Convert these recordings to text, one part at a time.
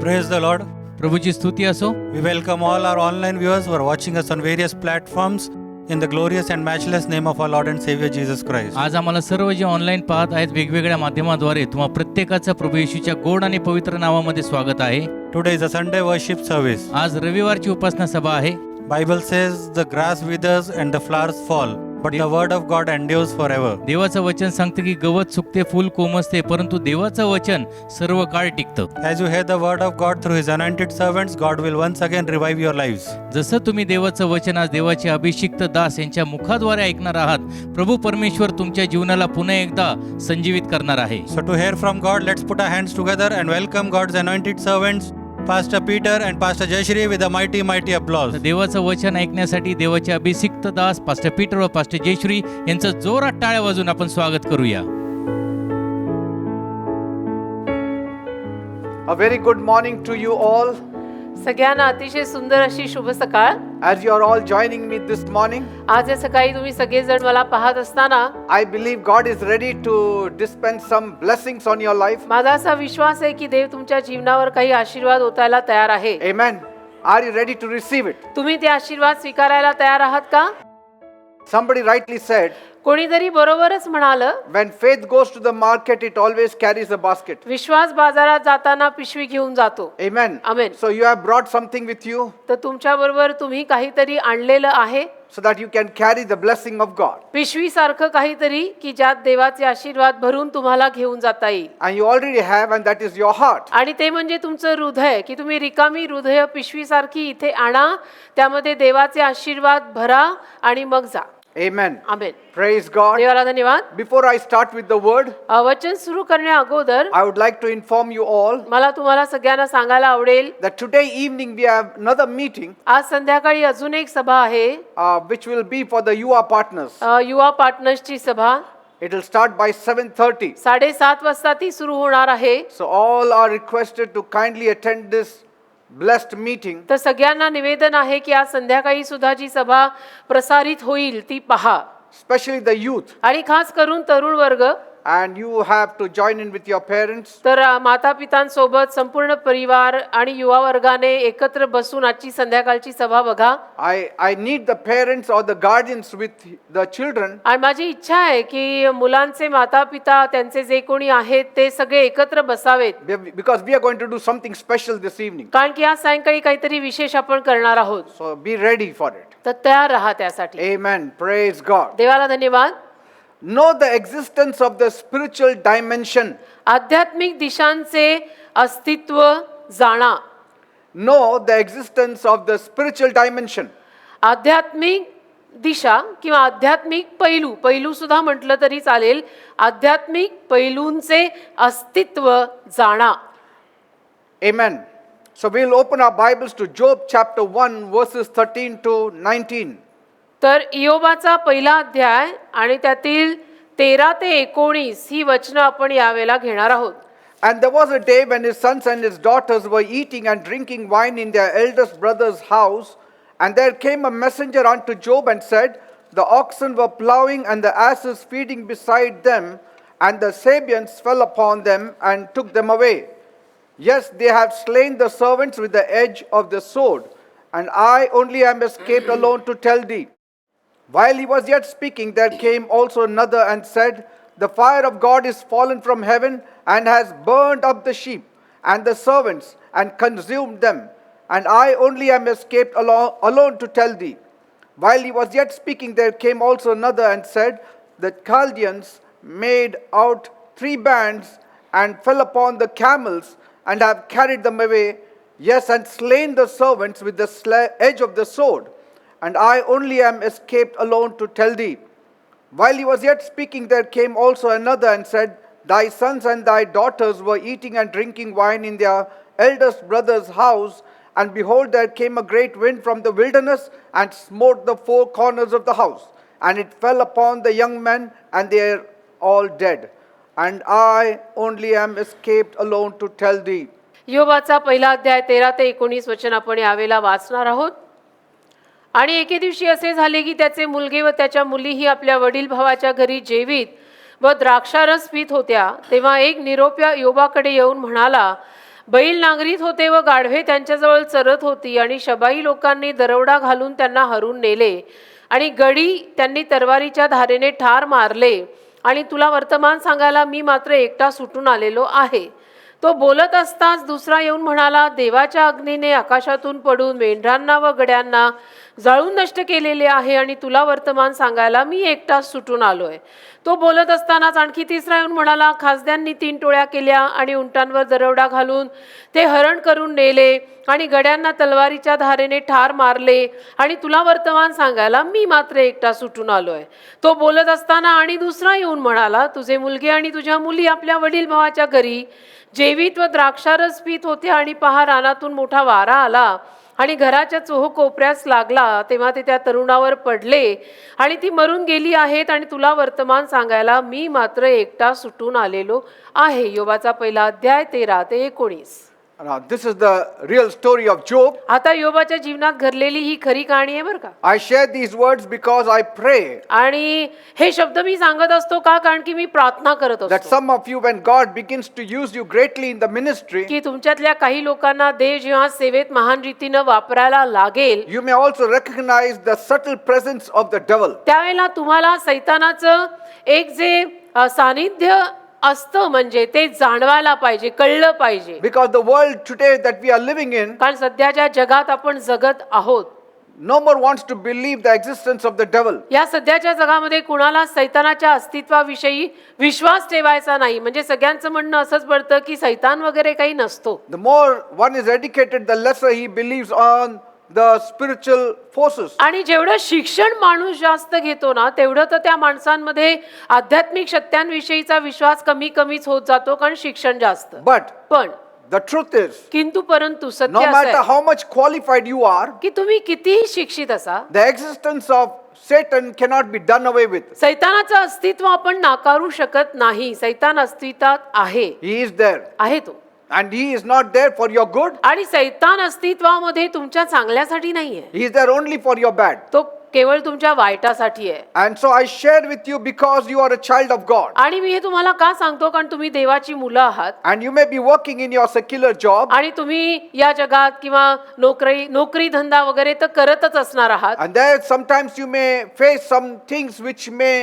Praise the Lord. प्रभूची स्तुती असो. We welcome all our online viewers who are watching us on various platforms in the glorious and matchless name of our Lord and Savior Jesus Christ. आज आम्हाला सर्व जे online पाहत आहेत वेगवेगळ्या माध्यमाद्वारे तुम्हा प्रत्येकाचं प्रभू येशूच्या गोड आणि पवित्र नावामध्ये स्वागत आहे. Today is a Sunday worship service. आज रविवारची उपासना सभा आहे. Bible says the grass withers and the flowers fall, but the word of God endures forever. देवाचं वचन सांगते की गवत सुकते, फूल कोमसते, परंतु देवाचं वचन सर्व काळ टिकतं. As you hear the word of God through his anointed servants, God will once again revive your lives. जसं तुम्ही देवाचं वचन आज देवाचे अभिषिक्त दास यांच्या मुखाद्वारे ऐकणार आहात, प्रभू परमेश्वर तुमच्या जीवनाला पुन्हा एकदा संजीवित करणार आहे. So to hear from God, let's put our hands together and welcome God's anointed servants, Pastor Peter and Pastor Jayashri, with a mighty applause. तर देवाचं वचन ऐकण्यासाठी देवाचे अभिषिक्त दास पास्टर पीटर व पास्टर जयश्री यांचं जोरात टाळ्या वाजून आपण स्वागत करूया. A very good morning to you all. सगळ्यांना अतिशय सुंदर अशी शुभ सकाळ. As you are all joining me this morning, आज या सकाळी तुम्ही सगळेजण मला पाहत असताना I believe God is ready to dispense some blessings on your life. माझा असा विश्वास आहे की देव तुमच्या जीवनावर काही आशीर्वाद ओतायला तयार आहे. Amen. Are you ready to receive it? तुम्ही ते आशीर्वाद स्वीकारायला तयार आहात का? Somebody rightly said, कोणीतरी बरोबरच म्हणालं, when faith goes to the market, it always carries a basket. विश्वास बाजारात जाताना पिशवी घेऊन जातो. Amen. Amen. So you have brought something with you तर तुमच्या बरोबर तुम्ही काहीतरी आणलेलं आहे, so that you can carry the blessing of God. पिशवी सारखं काहीतरी की ज्यात देवाचे आशीर्वाद भरून तुम्हाला घेऊन जाता येईल. And you already have, and that is your heart. आणि ते म्हणजे तुमचं हृदय, की तुम्ही रिकामी हृदय पिशवीसारखी इथे आणा, त्यामध्ये देवाचे आशीर्वाद भरा आणि मग जा. Amen. आमेन. Praise God. देवाला धन्यवाद. Before I start with the word, वचन सुरू करण्या अगोदर I would like to inform you all मला तुम्हाला सगळ्यांना सांगायला आवडेल, that today evening we have another meeting आज संध्याकाळी अजून एक सभा आहे, which will be for the UA partners. युवा पार्टनर्सची सभा. It will start by 7:30. 7:30 वाजता ती सुरू होणार आहे. So all are requested to kindly attend this blessed meeting. तर सगळ्यांना निवेदन आहे की आज संध्याकाळी सुद्धा जी सभा प्रसारित होईल ती पहा, Especially the youth. आणि खास करून तरुण वर्ग. And you have to join in with your parents. तर माता पितांसोबत संपूर्ण परिवार आणि युवा वर्गाने एकत्र बसून आजची संध्याकाळची सभा बघा. I need the parents or the guardians with the children. आणि माझी इच्छा आहे की मुलांचे माता पिता त्यांचे जे कोणी आहेत ते सगळे एकत्र बसावेत, Because we are going to do something special this evening. कारण की आज सायंकाळी काहीतरी विशेष आपण करणार आहोत. So be ready for it. तर तयार राहा त्यासाठी. Amen. Praise God. देवाला धन्यवाद. Know the existence of the spiritual dimension. आध्यात्मिक दिशांचे अस्तित्व जाणा. Know the existence of the spiritual dimension. आध्यात्मिक दिशा किंवा आध्यात्मिक पैलू सुद्धा म्हटलं तरी चालेल. आध्यात्मिक पैलूंचे अस्तित्व जाणा. Amen. So we'll open our Bibles to Job chapter 1 verses 13 to 19. तर इयोबाचा पहिला अध्याय आणि त्यातील 13 ते 19 ही वचनं आपण यावेळेला घेणार आहोत. And there was a day when his sons and his daughters were eating and drinking wine in their eldest brother's house, and there came a messenger unto Job and said, the oxen were plowing and the asses feeding beside them, and the Sabeans fell upon them and took them away. Yes, they have slain the servants with the edge of the sword, and I only am escaped alone to tell thee. While he was yet speaking, there came also another and said, the fire of God is fallen from heaven and has burned up the sheep and the servants and consumed them, and I only am escaped alone to tell thee. While he was yet speaking, there came also another and said, the Chaldeans made out 3 bands and fell upon the camels and have carried them away, yes, and slain the servants with the edge of the sword. And I only am escaped alone to tell thee. While he was yet speaking, there came also another and said, thy sons and thy daughters were eating and drinking wine in their eldest brother's house, and behold, there came a great wind from the wilderness and smote the 4 corners of the house, and it fell upon the young men, and they are all dead. And I only am escaped alone to tell thee. इयोबाचा पहिला अध्याय 13 ते 19 वचन आपण यावेळेला वाचणार आहोत. आणि एके दिवशी असे झाले की त्याचे मुलगे व त्याच्या मुलीही आपल्या वडील भावाच्या घरी जेवीत व द्राक्षारस पीत होत्या. तेव्हा एक निरोप्या योबाकडे येऊन म्हणाला, बैल नांगरीत होते व गाढवे त्यांच्याजवळ चरत होती आणि शबाई लोकांनी दरोडा घालून त्यांना हरून नेले आणि गडी त्यांनी तरवारीच्या धारेने ठार मारले आणि तुला वर्तमान सांगायला मी मात्र एकटा सुटून आलेलो आहे. तो बोलत असताच दुसरा येऊन म्हणाला, देवाच्या अग्नीने आकाशातून पडून मेंढरांना व गड्यांना जाळून नष्ट केलेले आहे आणि तुला वर्तमान सांगायला मी एकटाच सुटून आलोय. तो बोलत असतानाच आणखी तिसरा येऊन म्हणाला, खासद्यांनी 3 टोळ्या केल्या आणि उंटांवर दरोडा घालून ते हरण करून नेले आणि गड्यांना तलवारीच्या धारेने ठार मारले आणि तुला वर्तमान सांगायला मी मात्र एकटा सुटून आलोय. तो बोलत असताना आणि दुसरा येऊन म्हणाला, तुझे मुलगे आणि तुझ्या मुली आपल्या वडील भावाच्या घरी जेवीत व द्राक्षारस पीत होते आणि पहा रानातून मोठा वारा आला आणि घराच्या चोह कोपऱ्यास लागला तेव्हा ते त्या तरुणावर पडले आणि ती मरून गेली आहेत आणि तुला वर्तमान सांगायला मी मात्र एकटा सुटून आलेलो आहे. योबाचा पहिला अध्याय 13 ते 19. Now, this is the real story of Job. आता योबाच्या जीवनात घडलेली ही खरी कहाणी आहे बरं का. I share these words because I pray आणि हे शब्द मी सांगत असतो का, कारण की मी प्रार्थना करत that असतो some of you, when God begins to use you greatly in the ministry, की तुमच्यातल्या काही लोकांना देव जेव्हा सेवेत महान रीतीनं वापरायला लागेल you may also recognize the subtle presence of the devil. त्यावेळेला तुम्हाला सैतानाचं एक जे सानिध्य असतं म्हणजे ते जाणवायला पाहिजे, कळलं पाहिजे. Because the world today that we are living in कारण सध्याच्या जगात आपण जगत आहोत, no more wants to believe the existence of the devil. या सध्याच्या जगामध्ये कुणाला सैतानाच्या अस्तित्वाविषयी विश्वास ठेवायचा नाही. म्हणजे सगळ्यांचं म्हणणं असंच पडतं की सैतान वगैरे काही नसतो. The more one is educated, the lesser he believes on the spiritual forces. आणि जेवढं शिक्षण माणूस जास्त घेतो ना, तेवढं तर त्या माणसांमध्ये आध्यात्मिक सत्यांविषयीचा विश्वास कमीच होत जातो, कारण शिक्षण जास्त. But पण the truth is, किंतु परंतु no सत्य असं matter आहे how much qualified you are, की तुम्ही कितीही शिक्षित असा, the existence of Satan cannot be done away with. सैतानाचं अस्तित्व आपण नाकारू शकत नाही. सैतान अस्तित्वात आहे, He is there. आहे तो. And he is not there for your good. आणि सैतान अस्तित्वामध्ये तुमच्या चांगल्यासाठी नाहीये, He is there only for your bad. तो केवळ तुमच्या वाईटासाठी आहे. And so I share with you because you are a child of God. आणि मी हे तुम्हाला का सांगतो, कारण तुम्ही देवाची मुलं आहात And you may be working in your secular job. आणि तुम्ही या जगात किंवा नोकरी धंदा वगैरे तर करतच असणार आहात. And there sometimes you may face some things which may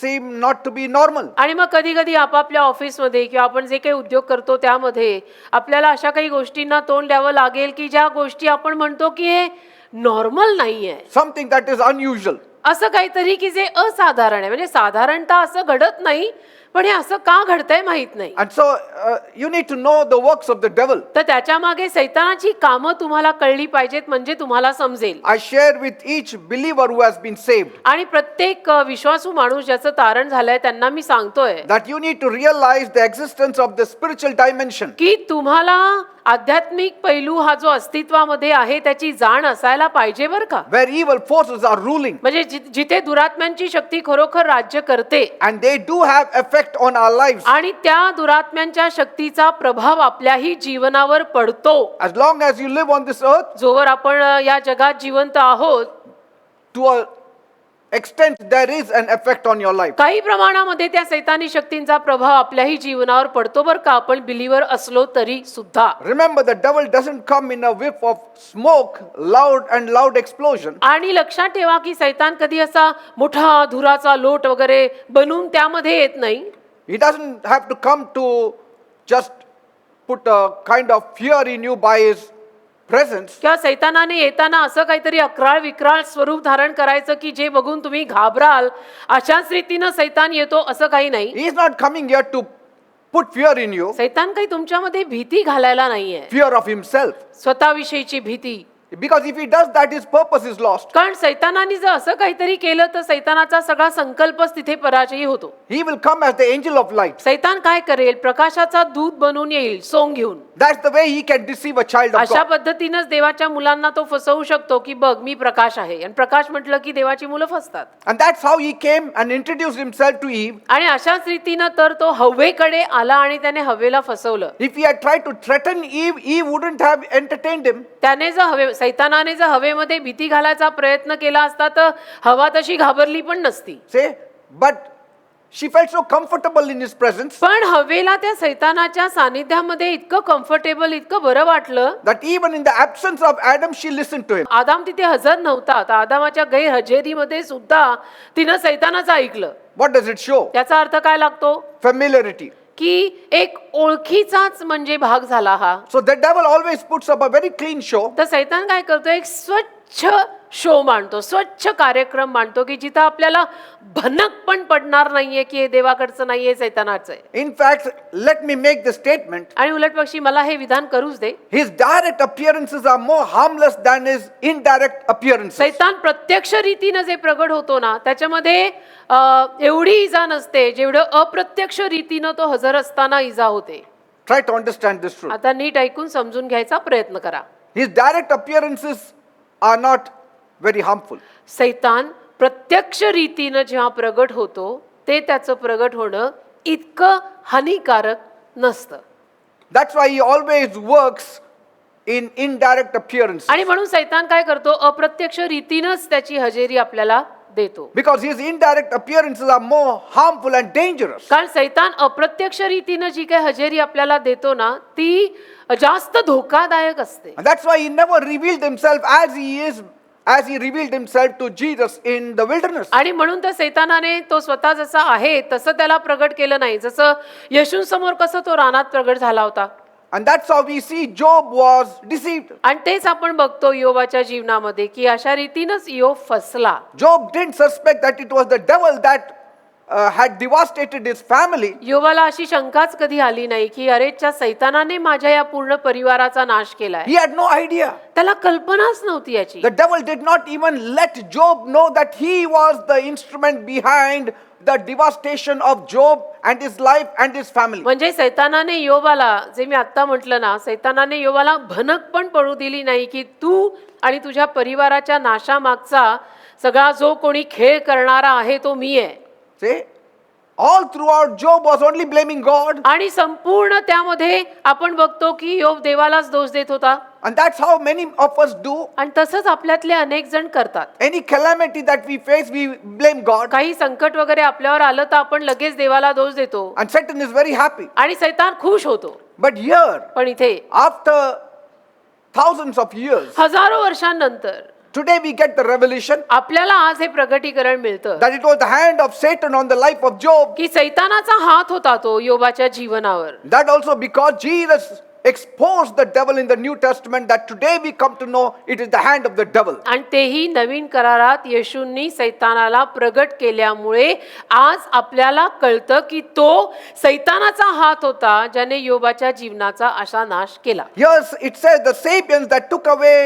seem not to be normal. आणि मग कधी कधी आपापल्या ऑफिसमध्ये किंवा आपण जे काही उद्योग करतो त्यामध्ये आपल्याला अशा काही गोष्टींना तोंड द्यावं लागेल की ज्या गोष्टी आपण म्हणतो की हे नॉर्मल नाहीये, Something that is unusual. असं काहीतरी की जे असाधारण आहे. म्हणजे साधारणतः असं घडत नाही, पण हे असं का घडतंय माहित नाही. And so you need to know the works of the devil. तर त्याच्या मागे सैतानाची कामं तुम्हाला कळली पाहिजेत, म्हणजे तुम्हाला समजेल. I share with each believer who has been saved आणि प्रत्येक विश्वासू माणूस ज्याचं तारण झालंय त्यांना मी सांगतोय that you need to realize the existence of the spiritual dimension. की तुम्हाला आध्यात्मिक पैलू हा जो अस्तित्वामध्ये आहे त्याची जाण असायला पाहिजे बरं का. Where evil forces are ruling. म्हणजे जिथे दुरात्म्यांची शक्ती खरोखर राज्य करते And they do have effect on our lives. आणि त्या दुरात्म्यांच्या शक्तीचा प्रभाव आपल्याही जीवनावर पडतो. As long as you live on this earth, जोवर आपण या जगात जिवंत आहोत, to a extent there is an effect on your life. काही प्रमाणामध्ये त्या सैतानी शक्तींचा प्रभाव आपल्याही जीवनावर पडतो बरं का, आपण बिलीवर असलो तरी सुद्धा. Remember, the devil doesn't come in a whiff of smoke, loud explosion. आणि लक्षात ठेवा की सैतान कधी असा मोठा धुराचा लोट वगैरे बनून त्यामध्ये येत नाही. He doesn't have to come to just put a kind of fear in you by his presence. किंवा सैतानाने येताना असं काहीतरी अक्राळ विक्राळ स्वरूप धारण करायचं की जे बघून तुम्ही घाबराल, अशाच रीतीनं सैतान येतो असं काही नाही. He is not coming here to put fear in you, सैतान काही तुमच्यामध्ये भीती घालायला नाहीये, fear of himself. स्वतःविषयीची भीती. Because if he does that, his purpose is lost. कारण सैतानाने जर असं काहीतरी केलं तर सैतानाचा सगळा संकल्पच तिथे पराजयी होतो. He will come as the angel of light. सैतान काय करेल, प्रकाशाचा दूत बनून येईल सोंग घेऊन. That's the way he can deceive a child of अशा God. पद्धतीनंच देवाच्या मुलांना तो फसवू शकतो की बघ मी प्रकाश आहे, आणि प्रकाश म्हटलं की देवाची मुलं फसतात. And that's how he came and introduced himself to Eve. आणि अशाच रीतीनं तर तो हवेकडे आला आणि त्याने हवेला फसवलं. If he had tried to threaten Eve, Eve wouldn't have entertained him. त्याने जर सैतानाने जर हवेमध्ये भीती घालायचा प्रयत्न केला असता तर हवा तशी घाबरली पण नसती. Say, but She felt so comfortable in his presence पण हवेला त्या सैतानाच्या सानिध्यामध्ये इतकं कम्फर्टेबल, इतकं बरं वाटलं, that even in the absence of Adam, she listened to him. आदाम तिथे हजर नव्हता, तर आदामाच्या गैरहजेरीमध्ये सुद्धा तिनं सैतानाचं ऐकलं. What does it show? त्याचा अर्थ काय लागतो? Familiarity. की एक ओळखीचाच म्हणजे भाग झाला हा. So the devil always puts up a very clean show. तर सैतान काय करतो? एक स्वच्छ शो मांडतो, स्वच्छ कार्यक्रम मांडतो, की जिथं आपल्याला भनक पण पडणार नाहीये की हे देवाकडचं नाहीये, सैतानाचं आहे. In fact, let me make the statement. आणि उलटपक्षी मला हे विधान करूच दे. His direct appearances are more harmless than his indirect appearances. सैतान प्रत्यक्ष रीतीनं जे प्रगट होतो ना, त्याच्यामध्ये एवढी इजा नसते जेवढं अप्रत्यक्ष रीतीनं तो हजर असताना इजा होते. Try to understand this truth. आता नीट ऐकून समजून घ्यायचा प्रयत्न करा. His direct appearances are not very harmful. सैतान प्रत्यक्ष रीतीनं जेव्हा प्रगट होतो, ते त्याचं प्रगट होणं इतकं हानिकारक नसतं. That's why he always works in indirect appearances. आणि म्हणून सैतान काय करतो? अप्रत्यक्ष रीतीनंच त्याची हजेरी आपल्याला देतो. Because his indirect appearances are more harmful and dangerous. कारण सैतान अप्रत्यक्ष रीतीनं जी काही हजेरी आपल्याला देतो ना, ती जास्त धोकादायक असते. And that's why he never revealed himself as he revealed himself to Jesus in the wilderness. आणि म्हणून तर सैतानाने तो स्वतः जसा आहे तसं त्याला प्रगट केलं नाही, जसं येशूंसमोर कसं तो रानात प्रगट झाला होता. And that's how we see Job was deceived. आणि तेच आपण बघतो योबाच्या जीवनामध्ये, की अशा रीतीनंच योब फसला. Job didn't suspect that it was the devil that had devastated his family. योबाला अशी शंकाच कधी आली नाही की अरे त्या सैतानाने माझ्या या पूर्ण परिवाराचा नाश केलाय. He had no idea. त्याला कल्पनाच नव्हती याची. The devil did not even let Job know that he was the instrument behind the devastation of Job and his life and his family. म्हणजे सैतानाने योबाला, जे मी आता म्हटलं ना, सैतानाने योबाला भनक पण पडू दिली नाही की तू आणि तुझ्या परिवाराच्या नाशामागचा सगळा जो कोणी खेळ करणारा आहे तो मी आहे. See, all throughout Job was only blaming God. आणि संपूर्ण त्यामध्ये आपण बघतो की योब देवालाच दोष देत होता. And that's how many of us do. आणि तसंच आपल्यातले अनेक जण करतात. Any calamity that we face, we blame God. काही संकट वगैरे आपल्यावर आलं तर आपण लगेच देवाला दोष देतो And Satan is very happy. आणि सैतान खुश होतो. But here, पण इथे after thousands of years, हजारो वर्षांनंतर today we get the revelation आपल्याला आज हे प्रगटीकरण मिळतं that it was the hand of Satan on the life of Job. की सैतानाचा हात होता तो योबाच्या जीवनावर. That also because Jesus exposed the devil in the New Testament, that today we come to know it is the hand of the devil. आणि तेही नवीन करारात येशूंनी सैतानाला प्रगट केल्यामुळे आज आपल्याला कळतं की तो सैतानाचा हात होता ज्याने योबाच्या जीवनाचा असा नाश केला. Yes, it says the Sabians that took away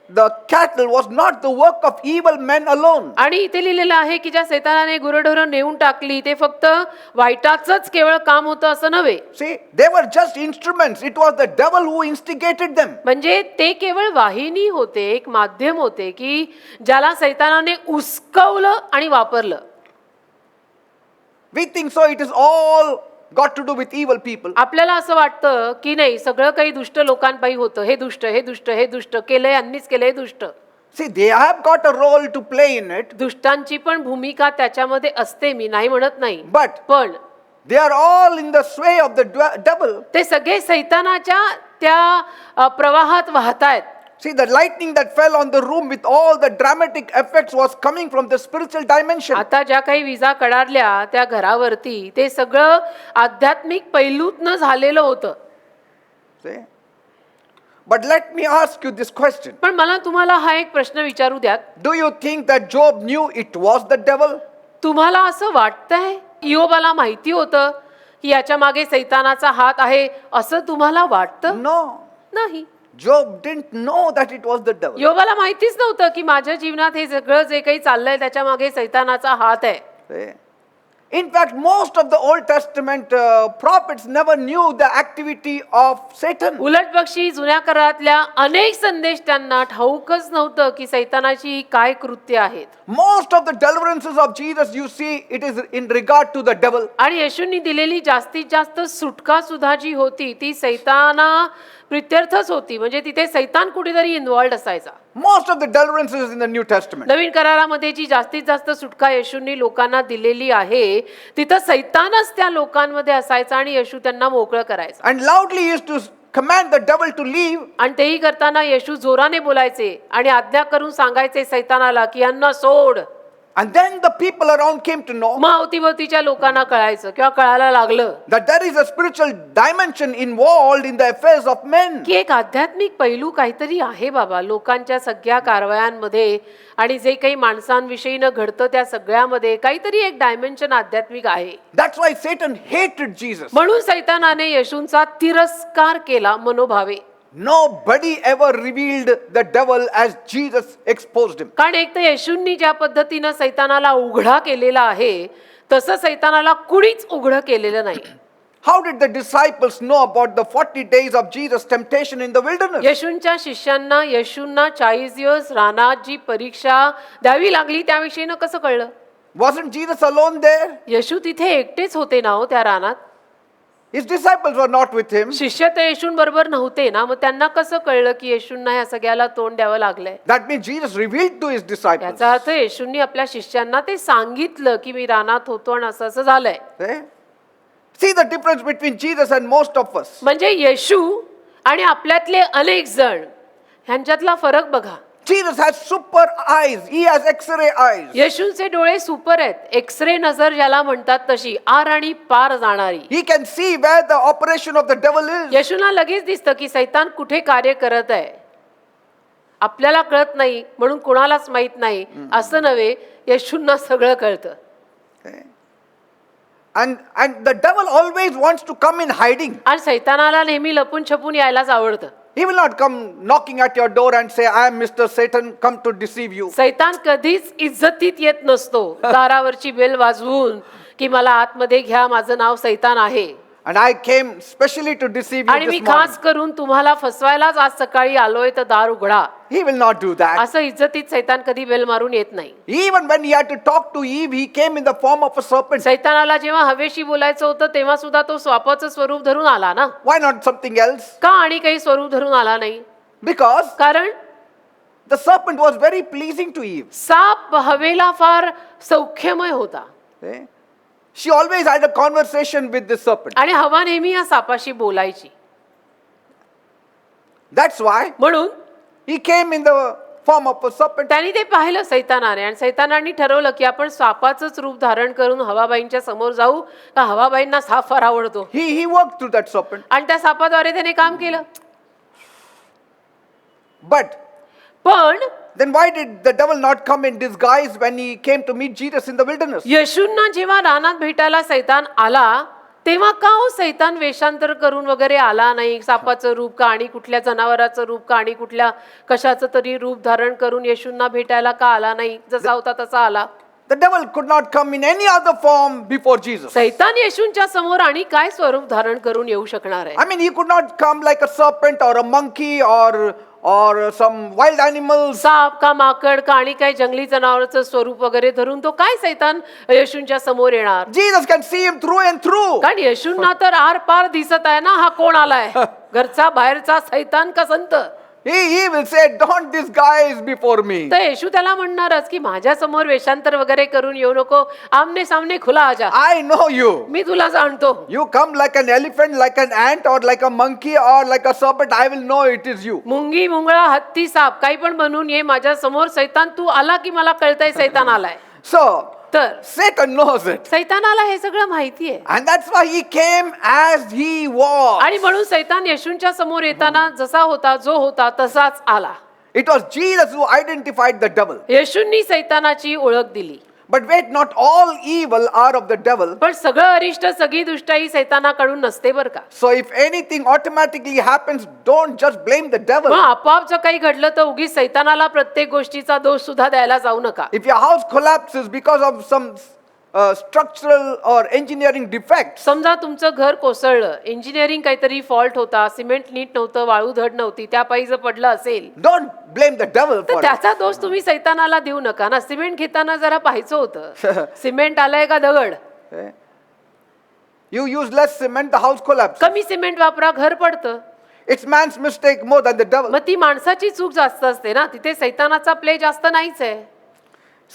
the cattle was not the work of evil men alone. आणि इथे लिहिलेलं आहे की ज्या सैतानाने गुरढोरं नेऊन टाकली ते फक्त वाईटाचंच केवळ काम होतं असं नव्हे. See, they were just instruments. It was the devil who instigated them. म्हणजे ते केवळ वाहिनी होते, एक माध्यम होते की ज्याला सैतानाने उस्कवलं आणि वापरलं. We think so it is all got to do with evil people. आपल्याला असं वाटतं की नाही, सगळं काही दुष्ट लोकांपायी होतं. हे दुष्ट, हे दुष्ट, हे दुष्ट केलंय, यांनीच केलंय दुष्ट. See, they have got a role to play in it, दुष्टांची पण भूमिका त्याच्यामध्ये असते, मी नाही म्हणत नाही. but पण they are all in the sway of the devil. ते सगळे सैतानाच्या त्या प्रवाहात वाहतायत. See, the lightning that fell on the room with all the dramatic effects was coming from the spiritual dimension. आता ज्या काही विजा कडाडल्या त्या घरावरती, ते सगळं आध्यात्मिक पैलूतनं झालेलं होतं. See? But let me ask you this question. पण मला तुम्हाला हा एक प्रश्न विचारू द्यात. Do you think that Job knew it was the devil? तुम्हाला असं वाटतंय योबाला माहिती होतं की याच्या मागे सैतानाचा हात आहे असं तुम्हाला वाटतं? No. नाही. Job didn't know that it was the devil. योबाला माहितीच नव्हतं की माझ्या जीवनात हे सगळं जे काही चाललंय त्याच्या मागे सैतानाचा हात आहे. See? In fact, most of the Old Testament prophets never knew the activity of Satan. उलट पक्षी जुन्या करारातल्या अनेक संदेश त्यांना ठाऊकच नव्हतं की सैतानाची काय कृत्य आहेत. Most of the deliverances of Jesus, you see, it is in regard to the devil. आणि येशूंनी दिलेली जास्तीत जास्त सुटका सुद्धा जी होती ती सैताना प्रित्यर्थच होती, म्हणजे तिथे सैतान कुठेतरी इन्व्हॉल्ड असायचा. Most of the deliverances in the New Testament. नवीन करारामध्ये जी जास्तीत जास्त सुटका येशूंनी लोकांना दिलेली आहे, तिथं सैतानच त्या लोकांमध्ये असायचा आणि येशू त्यांना मोकळं करायचा. And loudly used to command the devil to leave. आणि तेही करताना येशू जोराने बोलायचे आणि आज्ञा करून सांगायचे सैतानाला की यांना सोड. And then the people around came to know मग अवतीभवतीच्या लोकांना कळायचं किंवा कळायला लागलं that there is a spiritual dimension involved in the affairs of men. की एक आध्यात्मिक पैलू काहीतरी आहे बाबा लोकांच्या सगळ्या कारवायांमध्ये, आणि जे काही माणसांविषयीनं घडतं त्या सगळ्यामध्ये काहीतरी एक डायमेन्शन आध्यात्मिक आहे. That's why Satan hated Jesus. म्हणून सैतानाने येशूंचा तिरस्कार केला मनोभावे. Nobody ever revealed the devil as Jesus exposed him. कारण एक तर येशूंनी ज्या पद्धतीनं सैतानाला उघडा केलेला आहे तसं सैतानाला कुणीच उघडं केलेलं नाही. How did the disciples know about the 40 days of Jesus' temptation in the wilderness? येशूंच्या शिष्यांना येशूंना 40 दिवस रानात जी परीक्षा द्यावी लागली त्याविषयीनं कसं कळलं? Wasn't Jesus alone there? येशू तिथे एकटेच होते ना हो त्या रानात? His disciples were not with him. शिष्य तर येशूंबरोबर नव्हते ना, मग त्यांना कसं कळलं की येशूंना या सगळ्याला तोंड द्यावं लागलंय? That means Jesus revealed to his disciples. याचा अर्थ येशूंनी आपल्या शिष्यांना ते सांगितलं की मी रानात होतो आणि असं असं झालंय. Eh? See the difference between Jesus and most of us. म्हणजे येशू आणि आपल्यातले अनेक जण ह्यांच्यातला फरक बघा. Jesus has super eyes. He has X-ray eyes. येशूंचे डोळे सुपर आहेत, एक्सरे नजर ज्याला म्हणतात तशी, आर आणि पार जाणारी. He can see where the operation of the devil is. येशूंना लगेच दिसतं की सैतान कुठे कार्य करत आहे. आपल्याला कळत नाही म्हणून कुणालाच माहित नाही असं नव्हे, येशूंना सगळं कळतं. And the devil always wants to come in hiding. आणि सैतानाला नेहमी लपून छपून यायलाच आवडतं. He will not come knocking at your door and say, I am Mr. Satan, come to deceive you. सैतान कधीच इज्जतीत येत नसतो दारावरची बेल वाजवून की मला आतमध्ये घ्या, माझं नाव सैतान आहे And I came specially to deceive you आणि मी this morning. खास करून तुम्हाला फसवायलाच आज सकाळी आलोय तर दार उघडा. He will not do that. असं इज्जतीत सैतान कधी बेल मारून येत नाही. Even when he had to talk to Eve, he came in the form of a serpent. सैतानाला जेव्हा हवेशी बोलायचं होतं तेव्हा सुद्धा तो स्वापाचं स्वरूप धरून आला ना. Why not something else? का आणि काही स्वरूप धरून आला नाही? Because कारण the serpent was very pleasing to Eve. साप हवेला फार सौख्यमय होता. Eh? She always had a conversation with the serpent. आणि हवा नेहमी या सापाशी बोलायची. That's why म्हणून he came in the form of a serpent. त्यांनी ते पाहिलं सैतानाने, आणि सैतानाने ठरवलं की आपण सापाचंच रूप धारण करून हवाबाईंच्या समोर जाऊ, का हवाबाईंना साप फार आवडतो. He worked through that serpent. आणि त्या सापाद्वारे त्याने काम केलं. But पण then why did the devil not come in disguise when he came to meet Jesus in the wilderness? येशूंना जेव्हा रानात भेटायला सैतान आला तेव्हा का हो सैतान वेषांतर करून वगैरे आला नाही? सापाचं रूप का आणि कुठल्या जनावराचं रूप का आणि कुठल्या कशाचं तरी रूप धारण करून येशूंना भेटायला का आला नाही? जसा होता तसा आला. The devil could not come in any other form before Jesus. सैतान येशूंच्या समोर आणि काय स्वरूप धारण करून येऊ शकणार आहे? I mean, he could not come like a serpent or a monkey or some wild animals. साप का माकड का आणि काही जंगली जनावराचं स्वरूप वगैरे धरून तो काय सैतान येशूंच्या समोर येणार? Jesus can see him through and through. कारण येशूंना तर आर पार दिसत आहे ना, हा कोण आलाय? घरचा बाहेरचा सैतान का संत? He will say, don't disguise before me. तर येशू त्याला म्हणणारच की माझ्या समोर वेषांतर वगैरे करून येऊ नको, आमने सामने खुला आजा, I know you. मी तुला जाणतो. You come like an elephant, like an ant, or like a monkey, or like a serpent. I will know it is you. मुंगी मुंगळा हत्ती साप काही पण बनून ये माझ्या समोर, सैतान तू आला की मला कळतंय सैतान आलाय. So, तर Satan knows it. सैतानाला हे सगळं माहिती आहे. And that's why he came as he was. आणि म्हणून सैतान येशूंच्या समोर येताना जसा होता, जो होता तसाच आला. It was Jesus who identified the devil. येशूंनी सैतानाची ओळख दिली. But wait, not all evil are of the devil. पण सगळं अरिष्ट, सगळी दुष्टाई सैतानाकडून नसते बरं का. So if anything automatically happens, don't just blame the devil. मग आपोआप जर काही घडलं तर उगीच सैतानाला प्रत्येक गोष्टीचा दोष सुद्धा द्यायला जाऊ नका. If your house collapses because of some structural or engineering defects, समजा तुमचं घर कोसळलं, इंजिनिअरिंग काहीतरी फॉल्ट होता, सिमेंट नीट नव्हतं, वाळू धड नव्हती, त्या पायी जर पडलं असेल don't blame the devil तर for it. त्याचा दोष तुम्ही सैतानाला देऊ नका ना. सिमेंट घेताना जरा पाहायचं होतं सिमेंट आलंय का दगड. You use less cement, the house collapses. कमी सिमेंट वापरा, घर पडतं. It's man's mistake more than the devil. मग ती माणसाची चूक जास्त असते ना, तिथे सैतानाचा प्ले जास्त नाहीच आहे.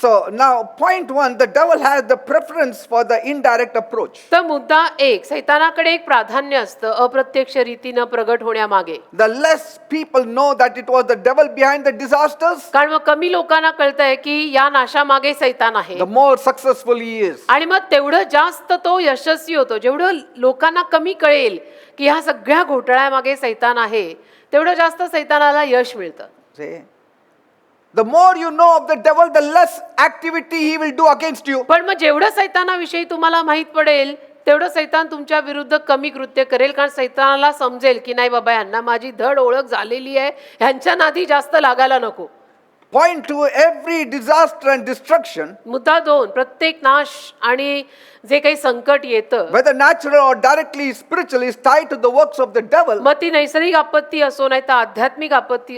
So now point one, the devil has the preference for the indirect approach. तर मुद्दा एक, सैतानाकडे एक प्राधान्य असतं अप्रत्यक्ष रीतीनं प्रगट होण्यामागे. The less people know that it was the devil behind the disasters, कारण मग कमी लोकांना कळतंय की या नाशामागे सैतान आहे, the more successful he is. आणि मग तेवढं जास्त तो यशस्वी होतो. जेवढं लोकांना कमी कळेल की ह्या सगळ्या घोटाळ्यामागे सैतान आहे, तेवढं जास्त सैतानाला यश मिळतं. See? The more you know of the devil, the less activity he will do against you. पण मग जेवढं सैतानाविषयी तुम्हाला माहित पडेल, तेवढं सैतान तुमच्या विरुद्ध कमी कृत्य करेल. कारण सैतानाला समजेल की नाही बाबा, यांना माझी धड ओळख झालेली आहे, ह्यांच्या नादी जास्त लागायला नको. Point to every disaster and destruction, मुद्दा दोन, प्रत्येक नाश आणि जे काही संकट येतं, whether natural or directly spiritual, is tied to the works of the devil. मग ती नैसर्गिक आपत्ती असो नाही तर आध्यात्मिक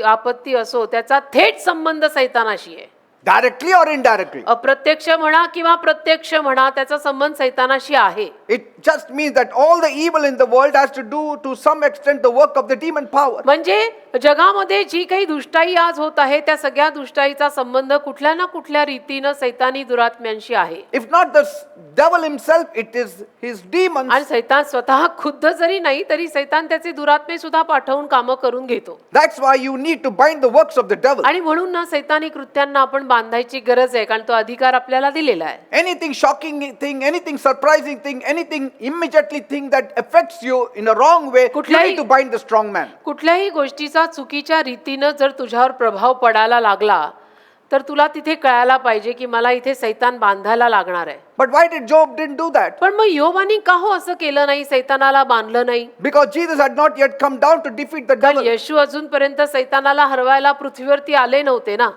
आपत्ती असो, त्याचा थेट संबंध सैतानाशी आहे. Directly or indirectly. अप्रत्यक्ष म्हणा किंवा प्रत्यक्ष म्हणा, त्याचा संबंध सैतानाशी आहे. It just means that all the evil in the world has to do to some extent the work of the demon power. म्हणजे जगामध्ये जी काही दुष्टाई आज होत आहे, त्या सगळ्या दुष्टाईचा संबंध कुठल्या ना कुठल्या रीतीनं सैतानी दुरात्म्यांशी आहे. If not the devil himself, it is his demons. आणि सैतान स्वतः खुद्द जरी नाही तरी सैतान त्याचे दुरात्मे सुद्धा पाठवून कामं करून घेतो. That's why you need to bind the works of the devil. आणि म्हणून ना सैतानी कृत्यांना आपण बांधायची गरज आहे, कारण तो अधिकार आपल्याला दिलेला आहे. Anything shocking thing, anything surprising thing, anything immediately thing that affects you in a wrong way, you need to bind the strong man. कुठल्याही गोष्टीचा चुकीच्या रीतीनं जर तुझ्यावर प्रभाव पडायला लागला, तर तुला तिथे कळायला पाहिजे की मला इथे सैतान बांधायला लागणार आहे. But why did Job didn't do that? पण मग योबानी का हो असं केलं नाही, सैतानाला बांधलं नाही? Because Jesus had not yet come down to defeat the कारण devil. येशू अजूनपर्यंत सैतानाला हरवायला पृथ्वीवरती आले नव्हते ना.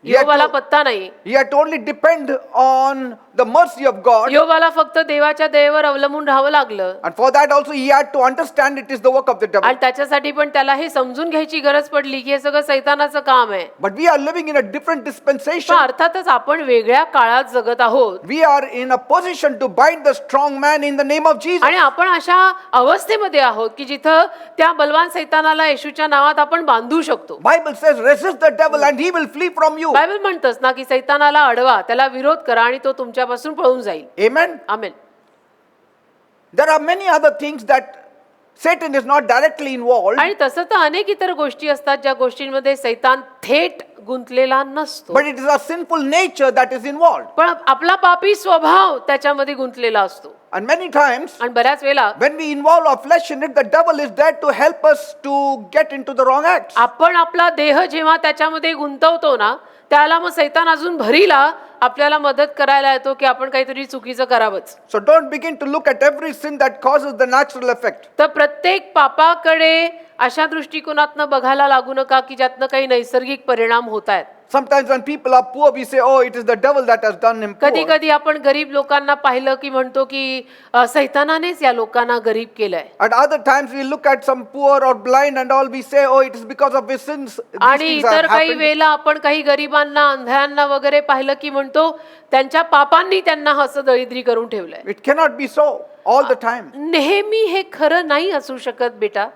He had योबाला to- पत्ता नाही. He had to only depend on the mercy of God. योबाला फक्त देवाच्या दयेवर अवलंबून राहावं लागलं. And for that also he had to understand it is the work of the devil. आणि त्याच्यासाठी पण त्याला हे समजून घ्यायची गरज पडली की हे सगळं सैतानाचं काम आहे. But we are living in a different dispensation. पण अर्थातच आपण वेगळ्या काळात जगत आहोत We are in a position to bind the strong man in the name of Jesus. आणि आपण अशा अवस्थेमध्ये आहोत की जिथं त्या बलवान सैतानाला येशूच्या नावात आपण बांधू शकतो. Bible says resist the devil and he will flee from you. Bible म्हणतच ना की सैतानाला अडवा, त्याला विरोध करा आणि तो तुमच्यापासून पळून जाईल. Amen. Amen. There are many other things that Satan is not directly involved, आणि तसं तर अनेक इतर गोष्टी असतात ज्या गोष्टींमध्ये सैतान थेट गुंतलेला नसतो, but it is a sinful nature that is involved. पण आपला पापी स्वभाव त्याच्यामध्ये गुंतलेला असतो. And many times, आणि बऱ्याच वेळेला when we involve our flesh in it, the devil is there to help us to get into the wrong acts. आपण आपला देह जेव्हा त्याच्यामध्ये गुंतवतो ना, त्याला मग सैतान अजून भरीला आपल्याला मदत करायला येतो की आपण काहीतरी चुकीचं करावंच. So don't begin to look at every sin that causes the natural effect. तर प्रत्येक पापाकडे अशा दृष्टिकोनातनं बघायला लागू नका की ज्यातनं काही नैसर्गिक परिणाम होत आहेत. Sometimes when people are poor, we say, oh, it is the devil that has done him कधी poor. कधी आपण गरीब लोकांना पाहिलं की म्हणतो की सैतानानेच या लोकांना गरीब केलंय. At other times, we look at some poor or blind and all, we say, oh, it is because of his sins. These आणि things इतर have काही happened. वेळेला आपण काही गरिबांना, अंधांना वगैरे पाहिलं की म्हणतो त्यांच्या पापांनी त्यांना असं दरिद्री करून ठेवलंय. It cannot be so all the time. नेहमी हे खरं नाही असू शकत बेटा.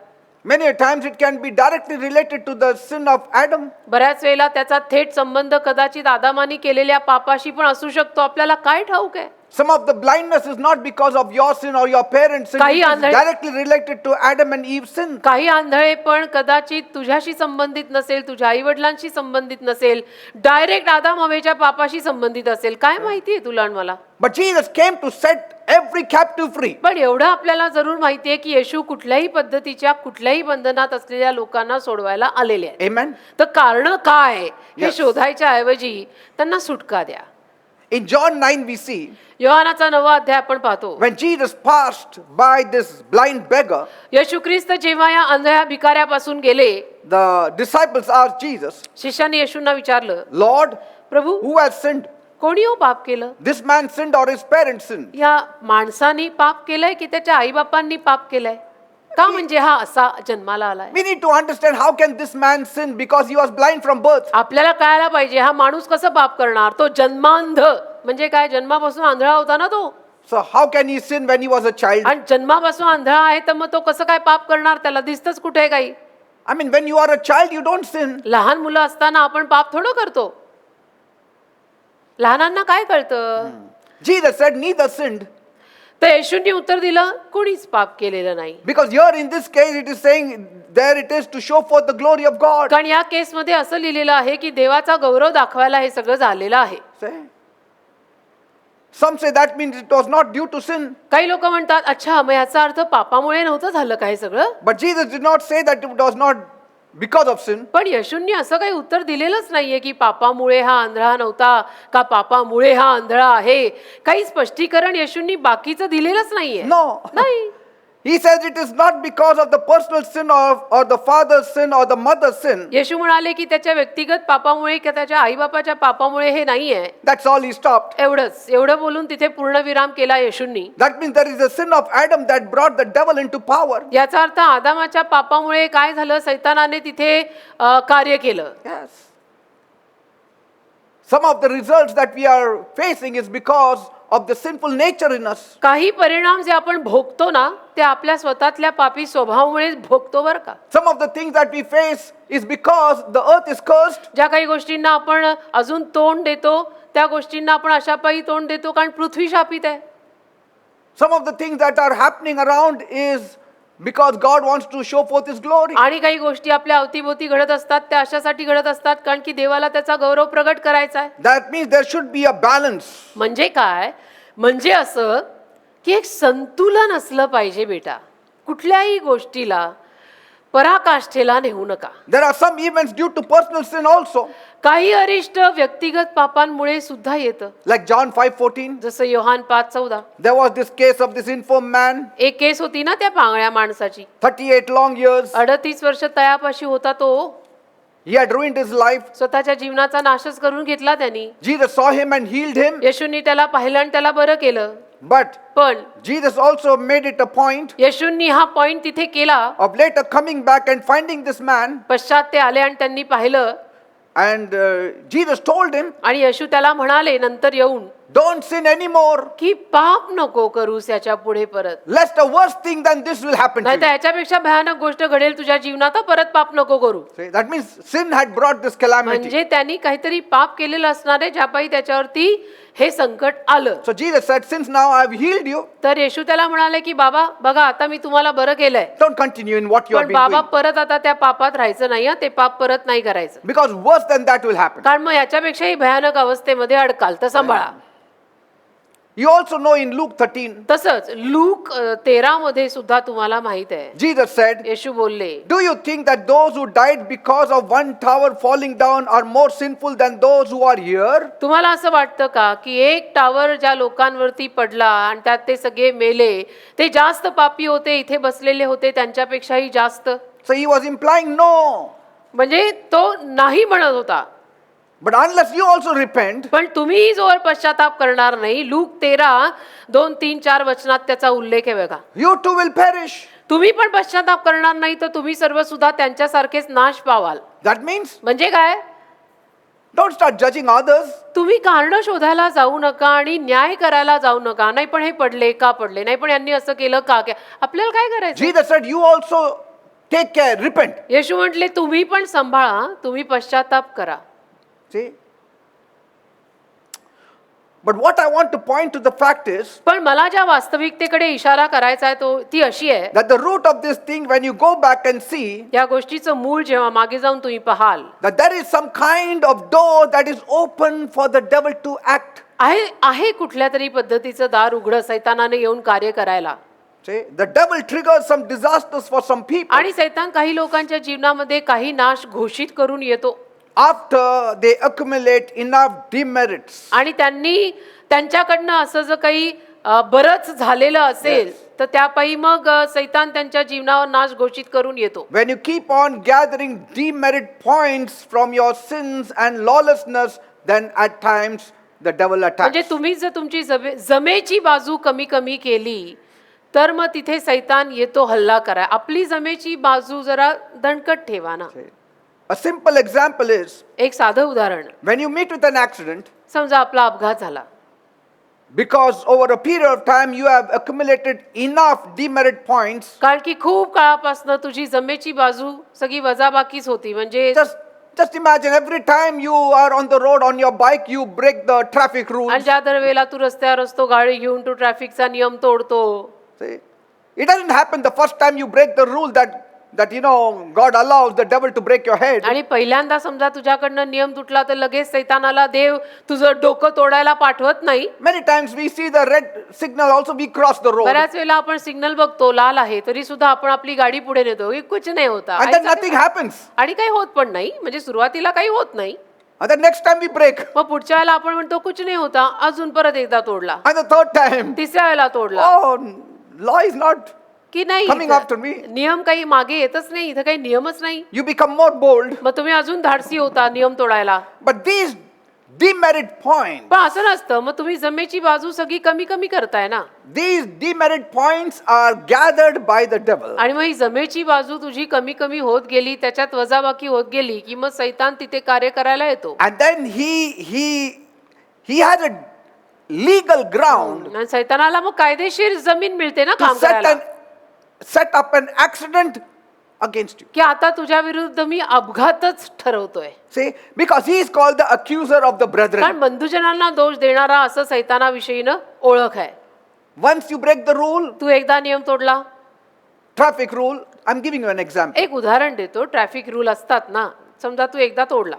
Many a times it can be directly related to the sin of Adam. बऱ्याच वेळेला त्याचा थेट संबंध कदाचित आदामानी केलेल्या पापाशी पण असू शकतो. आपल्याला काय ठाऊक आहे? Some of the blindness is not because of your sin or your parents' sin. काही It is Andhale- directly related to Adam and Eve's sin. काही आंधळे पण कदाचित तुझ्याशी संबंधित नसेल, तुझ्या आई वडिलांशी संबंधित नसेल, डायरेक्ट आदाम हवेच्या पापाशी संबंधित असेल. काय माहितीये तुला आणि मला? But Jesus came to set every captive free. पण एवढं आपल्याला जरूर माहितीये की येशू कुठल्याही पद्धतीच्या कुठल्याही बंधनात असलेल्या लोकांना सोडवायला आलेले आहेत. Amen. तर कारण काय हे Yes. शोधायच्या ऐवजी त्यांना सुटका द्या. In John 9 we see, योहानाचा 9वा अध्याय आपण पाहतो. when Jesus passed by this blind beggar, येशू ख्रिस्त जेव्हा या आंधळ्या भिकाऱ्यापासून गेले, the disciples asked Jesus, शिष्याने येशूंना विचारलं, Lord, Prabhu who has sinned? कोणी हो पाप केलं? This man sinned or his parents sinned? या माणसानी पाप केलंय की त्याच्या आईबापांनी पाप केलंय? का म्हणजे हा असा जन्माला आलाय? We need to understand how can this man sin because he was blind from birth. आपल्याला कळायला पाहिजे हा माणूस कसं पाप करणार. तो जन्मांध म्हणजे काय, जन्मापासून आंधळा होता ना तो. So how can he sin when he was a child? आणि जन्मापासून आंधळा आहे तर मग तो कसं काय पाप करणार? त्याला दिसतच कुठे काही. I mean, when you are a child, you don't sin. लहान मुलं असताना आपण पाप थोडं करतो. लहानांना काय कळतं? Jesus said, neither sinned. तर येशूंनी उत्तर दिलं, कोणीच पाप केलेलं नाही. Because here in this case, it is saying, there it is to show forth the glory of God. कारण या केसमध्ये असं लिहिलेलं आहे की देवाचा गौरव दाखवायला हे सगळं झालेलं आहे. Say. Some say that means it was not due to sin. काही लोक म्हणतात, अच्छा मग याचा अर्थ पापामुळे नव्हतं झालं काय सगळं? But Jesus did not say that it was not because of sin. पण येशूंनी असं काही उत्तर दिलेलंच नाहीये की पापामुळे हा आंधळा नव्हता का पापामुळे हा आंधळा आहे. काही स्पष्टीकरण येशूंनी बाकीचं दिलेलंच नाहीये. No. नाही. He says it is not because of the personal sin or the father's sin or the mother's sin. येशू म्हणाले की त्याच्या व्यक्तिगत पापामुळे किंवा त्याच्या आईबापाच्या पापामुळे हे नाहीये. That's all he stopped. एवढं बोलून तिथे पूर्णविराम केला येशूंनी. That means there is a sin of Adam that brought the devil into power. याचा अर्थ आदामाच्या पापामुळे काय झालं? सैतानाने तिथे कार्य केलं. Yes. Some of the results that we are facing is because of the sinful nature in us. काही परिणाम जे आपण भोगतो ना ते आपल्या स्वतःतल्या पापी स्वभावामुळेच भोगतो बरं का. Some of the things that we face is because the earth is cursed. ज्या काही गोष्टींना आपण अजून तोंड देतो त्या गोष्टींना आपण अशा पायी तोंड देतो कारण पृथ्वी शापित आहे. Some of the things that are happening around is because God wants to show forth his glory. आणि काही गोष्टी आपल्या अवतीभोवती घडत असतात त्या अशासाठी घडत असतात कारण की देवाला त्याचा गौरव प्रगट करायचा आहे. That means there should be a balance. म्हणजे काय? म्हणजे असं की एक संतुलन असलं पाहिजे बेटा. कुठल्याही गोष्टीला पराकाष्ठेला नेऊ नका. There are some events due to personal sin also. काही अरिष्ट व्यक्तिगत पापांमुळे सुद्धा येतं. Like John 5:14. जसं Yohan 5:14. There was this case of this infirm man, एक केस होती ना त्या पांगळ्या माणसाची. 38 long years. 38 वर्ष तयापाशी होता तो. He had ruined his life. स्वतःच्या जीवनाचा नाशच करून घेतला त्यांनी. Jesus saw him and healed him. येशूंनी त्याला पाहिलं आणि त्याला बरं केलं. But पण Jesus also made it a point येशूंनी हा पॉइंट तिथे केला. of later coming back and finding this man. पश्चात ते आले आणि त्यांनी पाहिलं And Jesus told him, आणि येशू त्याला म्हणाले नंतर येऊन don't sin anymore, की पाप नको करूस याच्या पुढे परत. lest a worse thing than this will happen to नाही तर you. याच्यापेक्षा भयानक गोष्ट घडेल तुझ्या जीवनात. परत पाप नको करू. See, that means sin had brought this calamity. म्हणजे त्यांनी काहीतरी पाप केलेलं असणार आहे ज्यापायी त्याच्यावरती हे संकट आलं. So Jesus said, since now I have healed you, तर येशू त्याला म्हणाले की बाबा बघा आता मी तुम्हाला बरं केलंय don't continue in what you have पण been बाबा doing. परत आता त्या पापात राहायचं नाही. ते पाप परत नाही करायचं Because worse than that will happen. कारण मग याच्यापेक्षाही भयानक अवस्थेमध्ये अडकाल. तर सांभाळा. You also know in Luke 13, तसंच लूक 13 मध्ये सुद्धा तुम्हाला माहित आहे Jesus said, येशू बोलले do you think that those who died because of one tower falling down are more sinful than those who are here? तुम्हाला असं वाटतं का की एक टावर ज्या लोकांवरती पडला आणि त्यात ते सगळे मेले ते जास्त पापी होते इथे बसलेले होते त्यांच्यापेक्षाही जास्त? So he was implying no. म्हणजे तो नाही म्हणत होता. But unless you also repent, पण तुम्ही जोवर पश्चाताप करणार नाही. लूक 13 2, 3, 4 वचनात त्याचा उल्लेख आहे बघा. you too will perish. तुम्ही पण पश्चाताप करणार नाही तर तुम्ही सर्व सुद्धा त्यांच्यासारखेच नाश पावाल. That means म्हणजे काय? don't start judging others. तुम्ही कारण शोधायला जाऊ नका आणि न्याय करायला जाऊ नका. नाही पण हे पडले का पडले, नाही पण यांनी असं केलं का. आपल्याला काय करायचं? Jesus said, you also take care, repent. येशू म्हटले तुम्ही पण सांभाळा, तुम्ही पश्चाताप करा. See? But what I want to point to the fact is पण मला ज्या वास्तविकतेकडे इशारा करायचा आहे तो ती अशी आहे that the root of this thing, when you go back and see, या गोष्टीचं मूळ जेव्हा मागे जाऊन तुम्ही पाहाल that there is some kind of door that is open for the devil to act. आहे कुठल्या तरी पद्धतीचं दार उघडं सैतानाने येऊन कार्य करायला. See, the devil triggers some disasters for some people आणि सैतान काही लोकांच्या जीवनामध्ये काही नाश घोषित करून येतो after they accumulate enough demerits. आणि त्यांनी त्यांच्याकडनं असं जर काही बरंच झालेलं असेल तर त्यापायी मग सैतान त्यांच्या जीवनावर नाश घोषित करून येतो. When you keep on gathering demerit points from your sins and lawlessness, then at times the devil attacks. म्हणजे तुम्ही जर तुमची जमेची बाजू कमी कमी केली तर मग तिथे सैतान येतो हल्ला करा. आपली जमेची बाजू जरा दणकट ठेवा ना. A simple example is एक साधं उदाहरण, when you meet with an accident, समजा आपला अपघात झाला Because over a period of time you have accumulated enough demerit points. कारण की खूप काळापासून तुझी जमेची बाजू सगळी वजाबाकीच होती. म्हणजे Just imagine every time you are on the road on your bike, you break the traffic rules. आणि ज्या दर वेळेला तू रस्त्यावर असतो गाडी घेऊन तू ट्रॅफिकचा नियम तोडतो. See, it doesn't happen the first time you break the rule that God allows the devil to break your head. आणि पहिल्यांदा समजा तुझ्याकडनं नियम तुटला तर लगेच सैतानाला देव तुझं डोकं तोडायला पाठवत नाही. Many times we see the red signal also, we cross the road. बऱ्याच वेळेला आपण सिग्नल बघतो लाल आहे तरी सुद्धा आपण आपली गाडी पुढे नेतो. कुछ नाही होता And then nothing happens. आणि काही होत पण नाही. म्हणजे सुरुवातीला काही होत नाही. And then next time we break. मग पुढच्या वेळेला आपण म्हणतो कुछ नाही होता, अजून परत एकदा तोडला. And the third time, तिसऱ्या वेळेला तोडला. oh, law is not की नाही coming after me. नियम काही मागे येतच नाही. इथं काही नियमच नाही. You become more bold. मग तुम्ही अजून धाडसी होता नियम तोडायला. But these demerit points, पण असं नसतं. मग तुम्ही जमेची बाजू सगळी कमी कमी करताय ना. these demerit points are gathered by the devil. आणि मग ही जमेची बाजू तुझी कमी कमी होत गेली, त्याच्यात वजाबाकी होत गेली की मग सैतान तिथे कार्य करायला येतो. And then he has a legal ground आणि सैतानाला मग कायदेशीर जमीन मिळते ना to काम करायला. set up an accident against you. की आता तुझ्या विरुद्ध मी अपघातच ठरवतोय. See, because he is called the accuser of the brethren. कारण बंधुजनांना दोष देणारा असं सैतानाविषयीनं ओळख आहे. Once you break the rule, तू एकदा नियम तोडला. traffic rule, I'm giving you an example. एक उदाहरण देतो. ट्रॅफिक रूल असतात ना, समजा तू एकदा तोडला.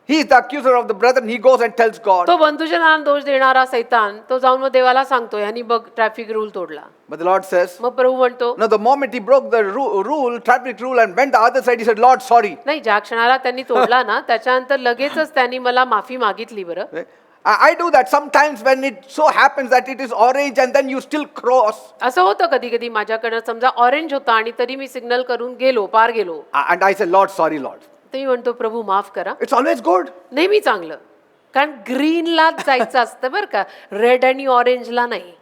He is the accuser of the brethren. He goes and tells God. तो बंधुजनांना दोष देणारा सैतान तो जाऊन मग देवाला सांगतो ह्यांनी बघ ट्रॅफिक रूल तोडला. But the Lord says, मग प्रभू म्हणतो no, the moment he broke the rule, traffic rule, and went the other side, he said, Lord, sorry. नाही, ज्या क्षणाला त्यांनी तोडला ना त्याच्यानंतर लगेचच त्यांनी मला माफी मागितली. बरं, I do that sometimes when it so happens that it is orange and then you still cross. असं होतं कधी कधी माझ्याकडनं. समजा ऑरेंज होता आणि तरी मी सिग्नल करून गेलो, पार गेलो. And I said, Lord, sorry, Lord. तर मी म्हणतो प्रभू माफ करा. It's always good. नेहमी चांगलं. कारण ग्रीनलाच जायचं असतं बरं का, रेड आणि ऑरेंजला नाही.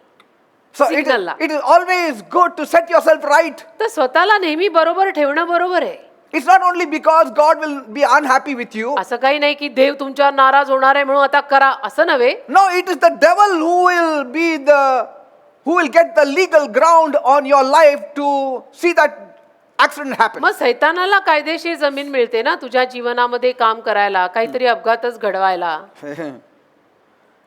So Signal ला. it is always good to set yourself right. तर स्वतःला नेहमी बरोबर ठेवणं बरोबर आहे. It's not only because God will be unhappy with you. असं काही नाही की देव तुमच्यावर नाराज होणार आहे म्हणून आता करा, असं नव्हे. No, it is the devil who will get the legal ground on your life to see that accident happens. मग सैतानाला कायदेशीर जमीन मिळते ना तुझ्या जीवनामध्ये काम करायला, काहीतरी अपघातच घडवायला.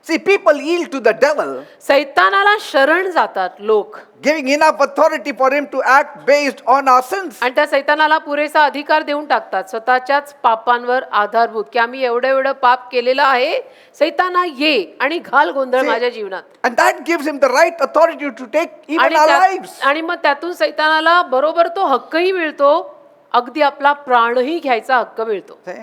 See, people yield to the devil, सैतानाला शरण जातात लोक. giving enough authority for him to act based on our sins. आणि त्या सैतानाला पुरेसा अधिकार देऊन टाकतात स्वतःच्याच पापांवर आधारभूत, की आम्ही एवढं एवढं पाप केलेलं आहे, सैताना ये आणि घाल गोंधळ माझ्या जीवनात. And that gives him the right authority to take even our lives. आणि मग त्यातून सैतानाला बरोबर तो हक्कही मिळतो, अगदी आपला प्राणही घ्यायचा हक्क मिळतो. See?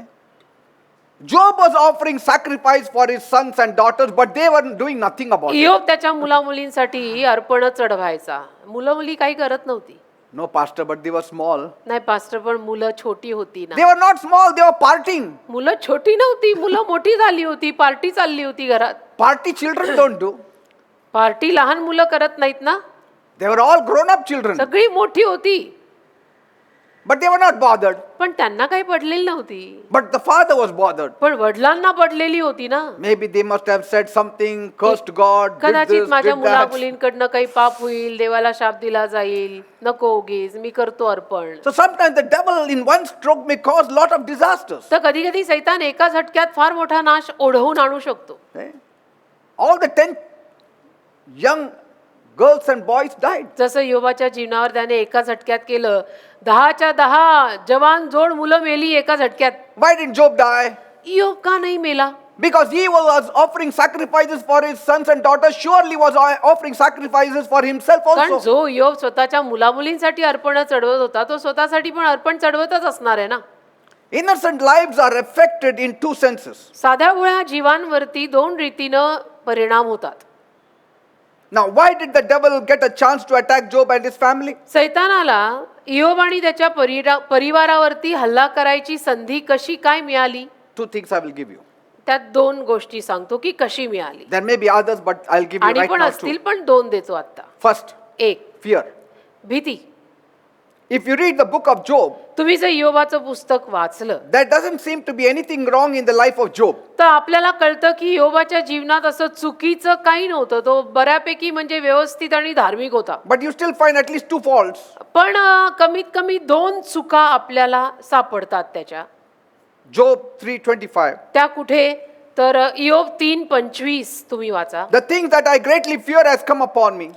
Job was offering sacrifice for his sons and daughters, but they were doing nothing about it. इयोब त्याच्या मुलामुलींसाठी अर्पण चढवायचा. मुलं मुली काही करत नव्हती. No, pastor, but they were small. नाही पास्टर, पण मुलं छोटी होती ना. They were not small, they were partying. मुलं छोटी नव्हती, मुलं मोठी झाली होती, पार्टी चालली होती घरात. Party children don't do. Party लहान मुलं करत नाहीत ना. They were all grown up children. सगळी मोठी होती, But they were not bothered. पण त्यांना काही पडलेली नव्हती. But the father was bothered. पण वडिलांना पडलेली होती ना. Maybe they must have said something, cursed God, did कदाचित this, माझ्या did that. मुलामुलींकडनं काही पाप होईल, देवाला शाप दिला जाईल, नको उगीच मी करतो अर्पण. So sometimes the devil in one stroke may cause lot of disasters. तर कधी कधी सैतान एका झटक्यात फार मोठा नाश ओढवून आणू शकतो. Okay? All the 10 young girls and boys died. जसं योबाच्या जीवनावर त्याने एका झटक्यात केलं, 10च्या 10 जवान जोड मुलं मेली एका झटक्यात. Why didn't Job die? योब का नाही मेला? Because he was offering sacrifices for his sons and daughters, surely was offering sacrifices for himself कारण also. जो योब स्वतःच्या मुलामुलींसाठी अर्पण चढवत होता तो स्वतःसाठी पण अर्पण चढवतच असणार आहे ना. Innocent lives are affected in two senses. साध्या भोळ्या जीवांवरती दोन रीतीनं परिणाम होतात. Now, why did the devil get a chance to attack Job and his family? सैतानाला इयोब आणि त्याच्या परिवारावरती हल्ला करायची संधी कशी काय मिळाली? Two things I will give you. त्यात दोन गोष्टी सांगतो की कशी मिळाली. There may be others, but I'll give you आणि right पण now असतील two. पण दोन देतो आता. First, एक, fear. भीती. If you read the book of Job, तुम्ही जर योबाचं पुस्तक वाचलं there doesn't seem to be anything wrong in the life of Job. तर आपल्याला कळतं की योबाच्या जीवनात असं चुकीचं काही नव्हतं. तो बऱ्यापैकी म्हणजे व्यवस्थित आणि धार्मिक होता. But you still find at least 2 faults. पण कमीत कमी 2 चुका आपल्याला सापडतात त्याच्या. Job 3:25. त्या कुठे तर इयोब 3:25 तुम्ही वाचा. The things that I greatly fear has come upon me.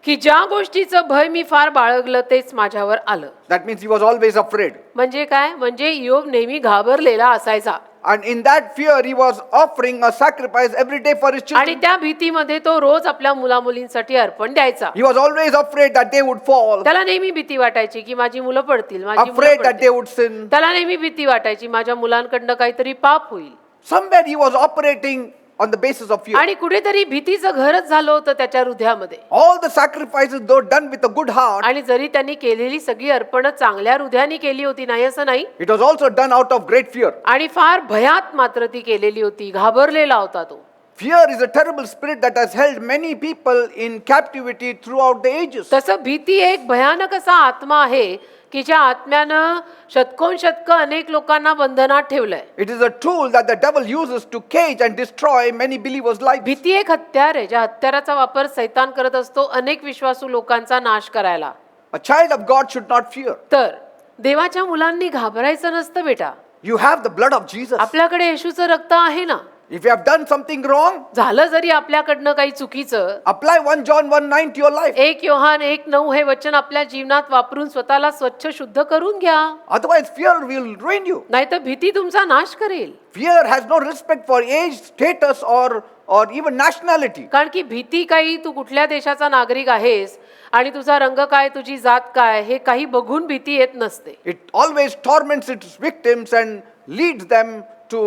की ज्या गोष्टीचं भय मी फार बाळगलं तेच माझ्यावर आलं. That means he was always afraid. म्हणजे काय म्हणजे इयोब नेहमी घाबरलेला असायचा. And in that fear, he was offering a sacrifice every day for his आणि children. त्या भीतीमध्ये तो रोज आपल्या मुलामुलींसाठी अर्पण द्यायचा. He was always afraid that they would fall, त्याला नेहमी भीती वाटायची की माझी मुलं पडतील, माझी मुलं afraid that they पडतील. would sin. त्याला नेहमी भीती वाटायची माझ्या मुलांकडनं काहीतरी पाप होईल. Somewhere he was operating on the basis of fear. आणि कुठेतरी भीतीचं घरच झालं होतं त्याच्या हृदयामध्ये. All the sacrifices, though done with a good heart, आणि जरी त्यांनी केलेली सगळी अर्पण चांगल्या हृदयाने केली होती नाही असं नाही. it was also done out of great fear. आणि फार भयात मात्र ती केलेली होती. घाबरलेला होता तो. Fear is a terrible spirit that has held many people in captivity throughout the ages. तसं भीती एक भयानक असा आत्मा आहे की ज्या आत्म्यानं शतकोनशतकं अनेक लोकांना बंधनात ठेवलंय. It is a tool that the devil uses to cage and destroy many believers' lives. भीती एक हत्यार आहे ज्या हत्याराचा वापर सैतान करत असतो अनेक विश्वासू लोकांचा नाश करायला. A child of God should not fear. तर देवाच्या मुलांनी घाबरायचं नसतं बेटा. You have the blood of Jesus. आपल्याकडे येशूचं रक्त आहे ना. If you have done something wrong, झालं जरी आपल्याकडनं काही चुकीचं, apply 1 John 1:9 to your life. 1 Yohan 1:9 हे वचन आपल्या जीवनात वापरून स्वतःला स्वच्छ शुद्ध करून घ्या. Otherwise, fear will ruin you. नाहीतर भीती तुमचा नाश करेल. Fear has no respect for age, status, or even nationality. कारण की भीती काही तू कुठल्या देशाचा नागरिक आहेस आणि तुझा रंग काय तुझी जात काय हे काही बघून भीती येत नसते. It always torments its victims and leads them to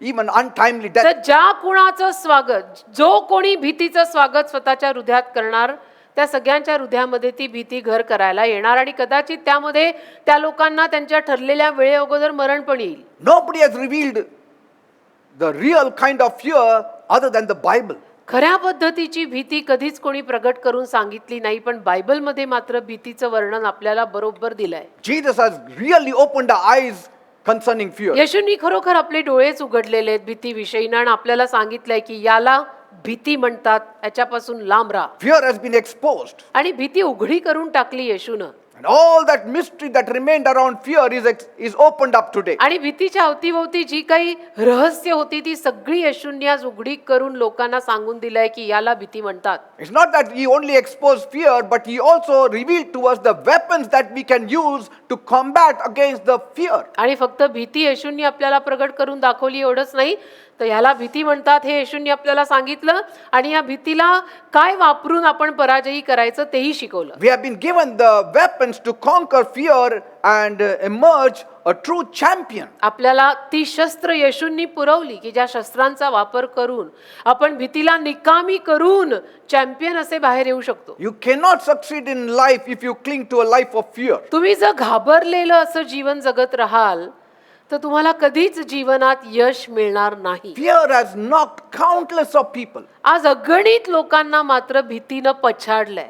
even untimely death. तर ज्या कुणाचं स्वागत जो कोणी भीतीचं स्वागत स्वतःच्या हृदयात करणार त्या सगळ्यांच्या हृदयामध्ये ती भीती घर करायला येणार आणि कदाचित त्यामध्ये त्या लोकांना त्यांच्या ठरलेल्या वेळे अगोदर मरण पण येईल. Nobody has revealed the real kind of fear other than the Bible. खऱ्या पद्धतीची भीती कधीच कोणी प्रगट करून सांगितली नाही पण बायबलमध्ये मात्र भीतीचं वर्णन आपल्याला बरोबर दिलंय. Jesus has really opened our eyes concerning fear. येशूंनी खरोखर आपले डोळेच उघडलेले आहेत भीतीविषयी आणि आपल्याला सांगितलंय की याला भीती म्हणतात याच्यापासून लांब राहा. Fear has been exposed. आणि भीती उघडी करून टाकली येशूनं. And all that mystery that remained around fear is opened up today. आणि भीतीच्या अवतीभोवती जी काही रहस्य होती ती सगळी येशूंनी आज उघडी करून लोकांना सांगून दिलंय की याला भीती म्हणतात. It's not that he only exposed fear, but he also revealed to us the weapons that we can use to combat against the fear. आणि फक्त भीती येशूंनी आपल्याला प्रगट करून दाखवली एवढंच नाही तर याला भीती म्हणतात हे येशूंनी आपल्याला सांगितलं आणि या भीतीला काय वापरून आपण पराजयी करायचं तेही शिकवलं. We have been given the weapons to conquer fear and emerge a true champion. आपल्याला ती शस्त्र येशूंनी पुरवली की ज्या शस्त्रांचा वापर करून आपण भीतीला निकामी करून चॅम्पियन असे बाहेर येऊ शकतो. You cannot succeed in life if you cling to a life of fear. तुम्ही जर घाबरलेलं असं जीवन जगत राहाल तर तुम्हाला कधीच जीवनात यश मिळणार नाही. Fear has knocked countless of people. आज अगणित लोकांना मात्र भीतीनं पछाडलंय.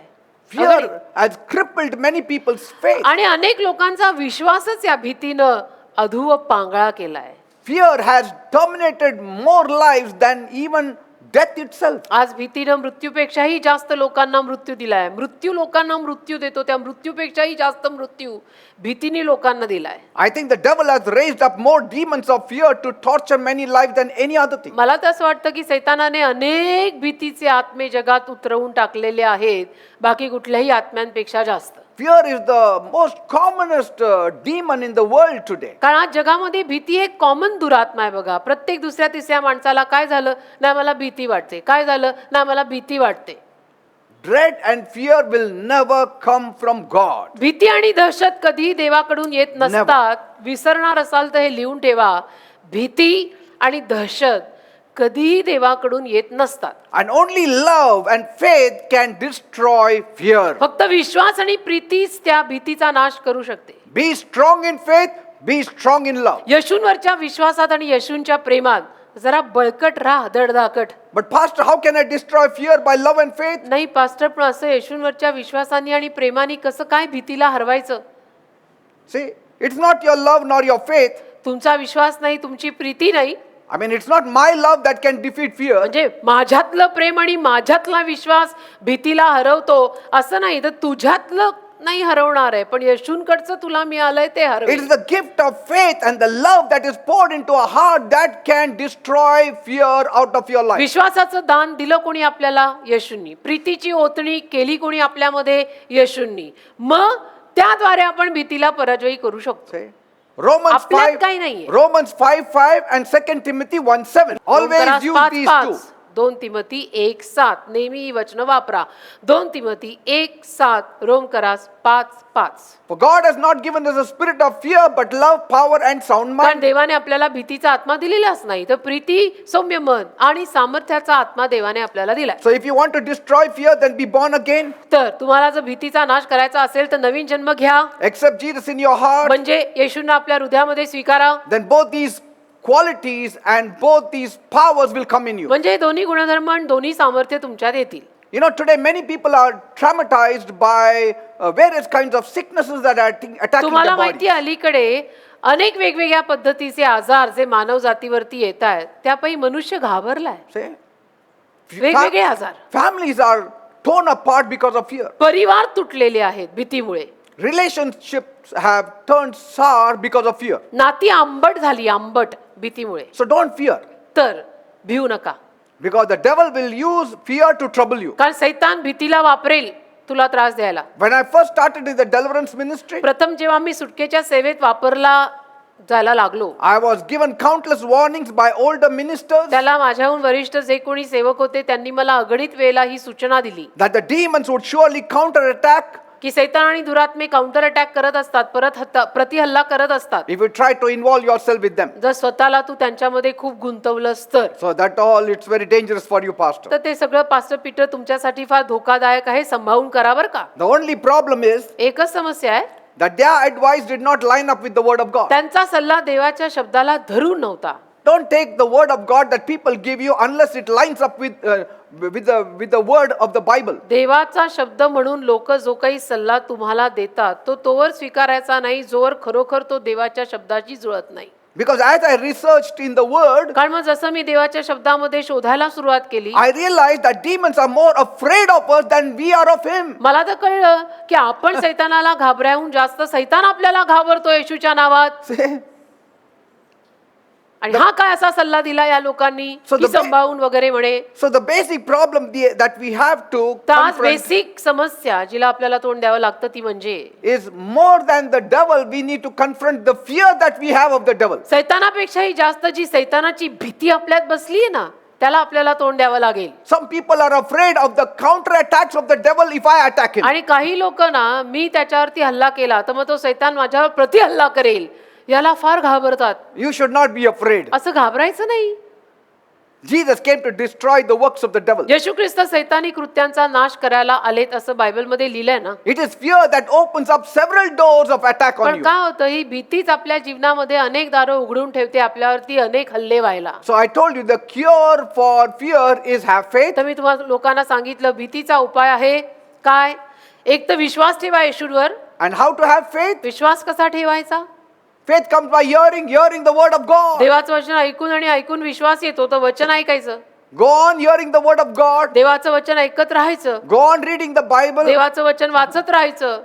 Fear has crippled many people's faith. आणि अनेक लोकांचा विश्वासच या भीतीनं अधू व पांगळा केलाय. Fear has terminated more lives than even death itself. आज भीतीनं मृत्यूपेक्षाही जास्त लोकांना मृत्यू दिलाय. मृत्यू लोकांना मृत्यू देतो त्या मृत्यूपेक्षाही जास्त मृत्यू भीतीने लोकांना दिलाय. I think the devil has raised up more demons of fear to torture many lives than any other thing. मला तर असं वाटतं की सैतानाने अनेक भीतीचे आत्मे जगात उतरवून टाकलेले आहेत बाकी कुठल्याही आत्म्यांपेक्षा जास्त. Fear is the most commonest demon in the world today. कारण आज जगामध्ये भीती एक कॉमन दुरात्मा आहे बघा. प्रत्येक दुसऱ्या तिसऱ्या माणसाला काय झालं नाही मला भीती वाटते, काय झालं नाही मला भीती वाटते. Dread and fear will never come from God. भीती आणि दहशत कधी देवाकडून येत नसतात. विसरणार असाल तर हे लिहून ठेवा. भीती आणि दहशत कधीही देवाकडून येत नसतात. And only love and faith can destroy fear. फक्त विश्वास आणि प्रीतीच त्या भीतीचा नाश करू शकते. Be strong in faith, be strong in love. येशूंवरच्या विश्वासात आणि येशूंच्या प्रेमात जरा बळकट राहा, धडधाकट. But pastor, how can I destroy fear by love and faith? नाही पास्टर पण असं येशूंवरच्या विश्वासाने आणि प्रेमाने कसं काय भीतीला हरवायचं. See, it's not your love nor your faith. तुमचा विश्वास नाही, तुमची प्रीती नाही, I mean, it's not my love that can defeat fear. म्हणजे माझ्यातलं प्रेम आणि माझ्यातला विश्वास भीतीला हरवतो असं नाही, तर तुझ्यातलं नाही हरवणार आहे, पण येशूंकडचं तुला मिळालंय ते It is Harvel. the gift of faith and the love that is poured into a heart that can destroy fear out of your life. विश्वासाचं दान दिलं कोणी आपल्याला? येशूंनी. प्रीतीची ओतणी केली कोणी आपल्यामध्ये? येशूंनी. मग त्याद्वारे आपण भीतीला पराजयी करू शकतो. See? Romans आपल्यात 5, काही नाहीये. Romans 5:5 and 2 Timothy 1:7. Always use these two. 2 Timothy 1:7 नेहमी ही वचनं वापरा. 2 Timothy 1:7 रोमकरास 5:5. For God has not given us a spirit of fear, but love, power, and sound कारण mind. देवाने आपल्याला भीतीचा आत्मा दिलेलाच नाही, तर प्रीती, सौम्य मन आणि सामर्थ्याचा आत्मा देवाने आपल्याला दिलाय. So if you want to destroy fear, then be born again. तर तुम्हाला जर भीतीचा नाश करायचा असेल तर नवीन जन्म घ्या, Accept Jesus in your heart. म्हणजे येशूंना आपल्या हृदयामध्ये स्वीकारा. Then both these qualities and both these powers will come in you. म्हणजे दोन्ही गुणधर्म आणि दोन्ही सामर्थ्य तुमच्यात येतील. You know, today many people are traumatized by various kinds of sicknesses that are attacking तुम्हाला the माहिती body. आहे, अलीकडे अनेक वेगवेगळ्या पद्धतीचे आजार जे मानव जातीवरती येत आहेत, त्यापायी मनुष्य घाबरलाय. See? वेगवेगळे आजार, Families are torn apart because of fear. परिवार तुटलेले आहेत भीतीमुळे, Relationships have turned sour because of fear. नाती आंबट झाली, आंबट भीतीमुळे. So don't fear, तर भिऊ नका, because the devil will use fear to trouble you. कारण सैतान भीतीला वापरेल तुला त्रास द्यायला. When I first started in the deliverance ministry, प्रथम जेव्हा मी सुटकेच्या सेवेत वापरला जायला लागलो, I was given countless warnings by older ministers त्याला माझ्याहून वरिष्ठ जे कोणी सेवक होते त्यांनी मला अगणित वेळेला ही सूचना दिली that the demons would surely counterattack की सैतान आणि दुरात्मे काउंटर अटॅक करत असतात, प्रतिहल्ला करत असतात, if you try to involve yourself with them. जर स्वतःला तू त्यांच्यामध्ये खूप गुंतवलंस तर. So that all, it's very dangerous for you, pastor. तर ते सगळं पास्टर पीटर तुमच्यासाठी फार धोकादायक आहे, सांभाळून करा बरं का. The only problem is एकच समस्या आहे, that their advice did not line up with the word of God. त्यांचा सल्ला देवाच्या शब्दाला धरून नव्हता. Don't take the word of God that people give you unless it lines up with the word of the Bible. देवाचा शब्द म्हणून लोक जो काही सल्ला तुम्हाला देतात तो तोवर स्वीकारायचा नाही जोवर खरोखर तो देवाच्या शब्दाशी जुळत नाही. Because as I researched in the word, कारण मग जसं मी देवाच्या शब्दामध्ये शोधायला सुरुवात केली, I realized that demons are more afraid of us than we are of him. मला तर कळलं की आपण सैतानाला घाबराहून जास्त सैतान आपल्याला घाबरतो येशूच्या नावात. See? आणि हा काय असा सल्ला दिला या लोकांनी So की the संभाळून वगैरे म्हणे. So the basic problem that we have to तर आज confront बेसिक समस्या जिला आपल्याला तोंड द्यावं लागतं ती म्हणजे is more than the devil, we need to confront the fear that we have of the devil. सैतानापेक्षाही जास्त जी सैतानाची भीती आपल्यात बसली आहे ना, त्याला आपल्याला तोंड द्यावं लागेल. Some people are afraid of the counter attacks of the devil if I attack him. आणि काही लोक ना, मी त्याच्यावरती हल्ला केला तर मग तो सैतान माझ्यावर प्रतिहल्ला करेल याला फार घाबरतात. You should not be afraid. असं घाबरायचं नाही. Jesus came to destroy the works of the devil. येशू ख्रिस्त सैतानी कृत्यांचा नाश करायला आलेत असं बायबलमध्ये लिहिलंय ना. It is fear that opens up several doors of attack on पण you. काय होतं, ही भीतीच आपल्या जीवनामध्ये अनेक दारं उघडून ठेवते आपल्यावरती अनेक हल्ले व्हायला. So I told you the cure for fear is have faith. तर मी तुम्हाला लोकांना सांगितलं भीतीचा उपाय आहे काय? एक तर विश्वास ठेवा येशूवर. And how to have faith? विश्वास कसा ठेवायचा? Faith comes by hearing the word of God. देवाचं वचन ऐकून आणि ऐकून विश्वास येतो, तर वचन ऐकायचं. Go on hearing the word of God. देवाचं वचन ऐकत राहायचं. Go on reading the Bible. देवाचं वचन वाचत राहायचं.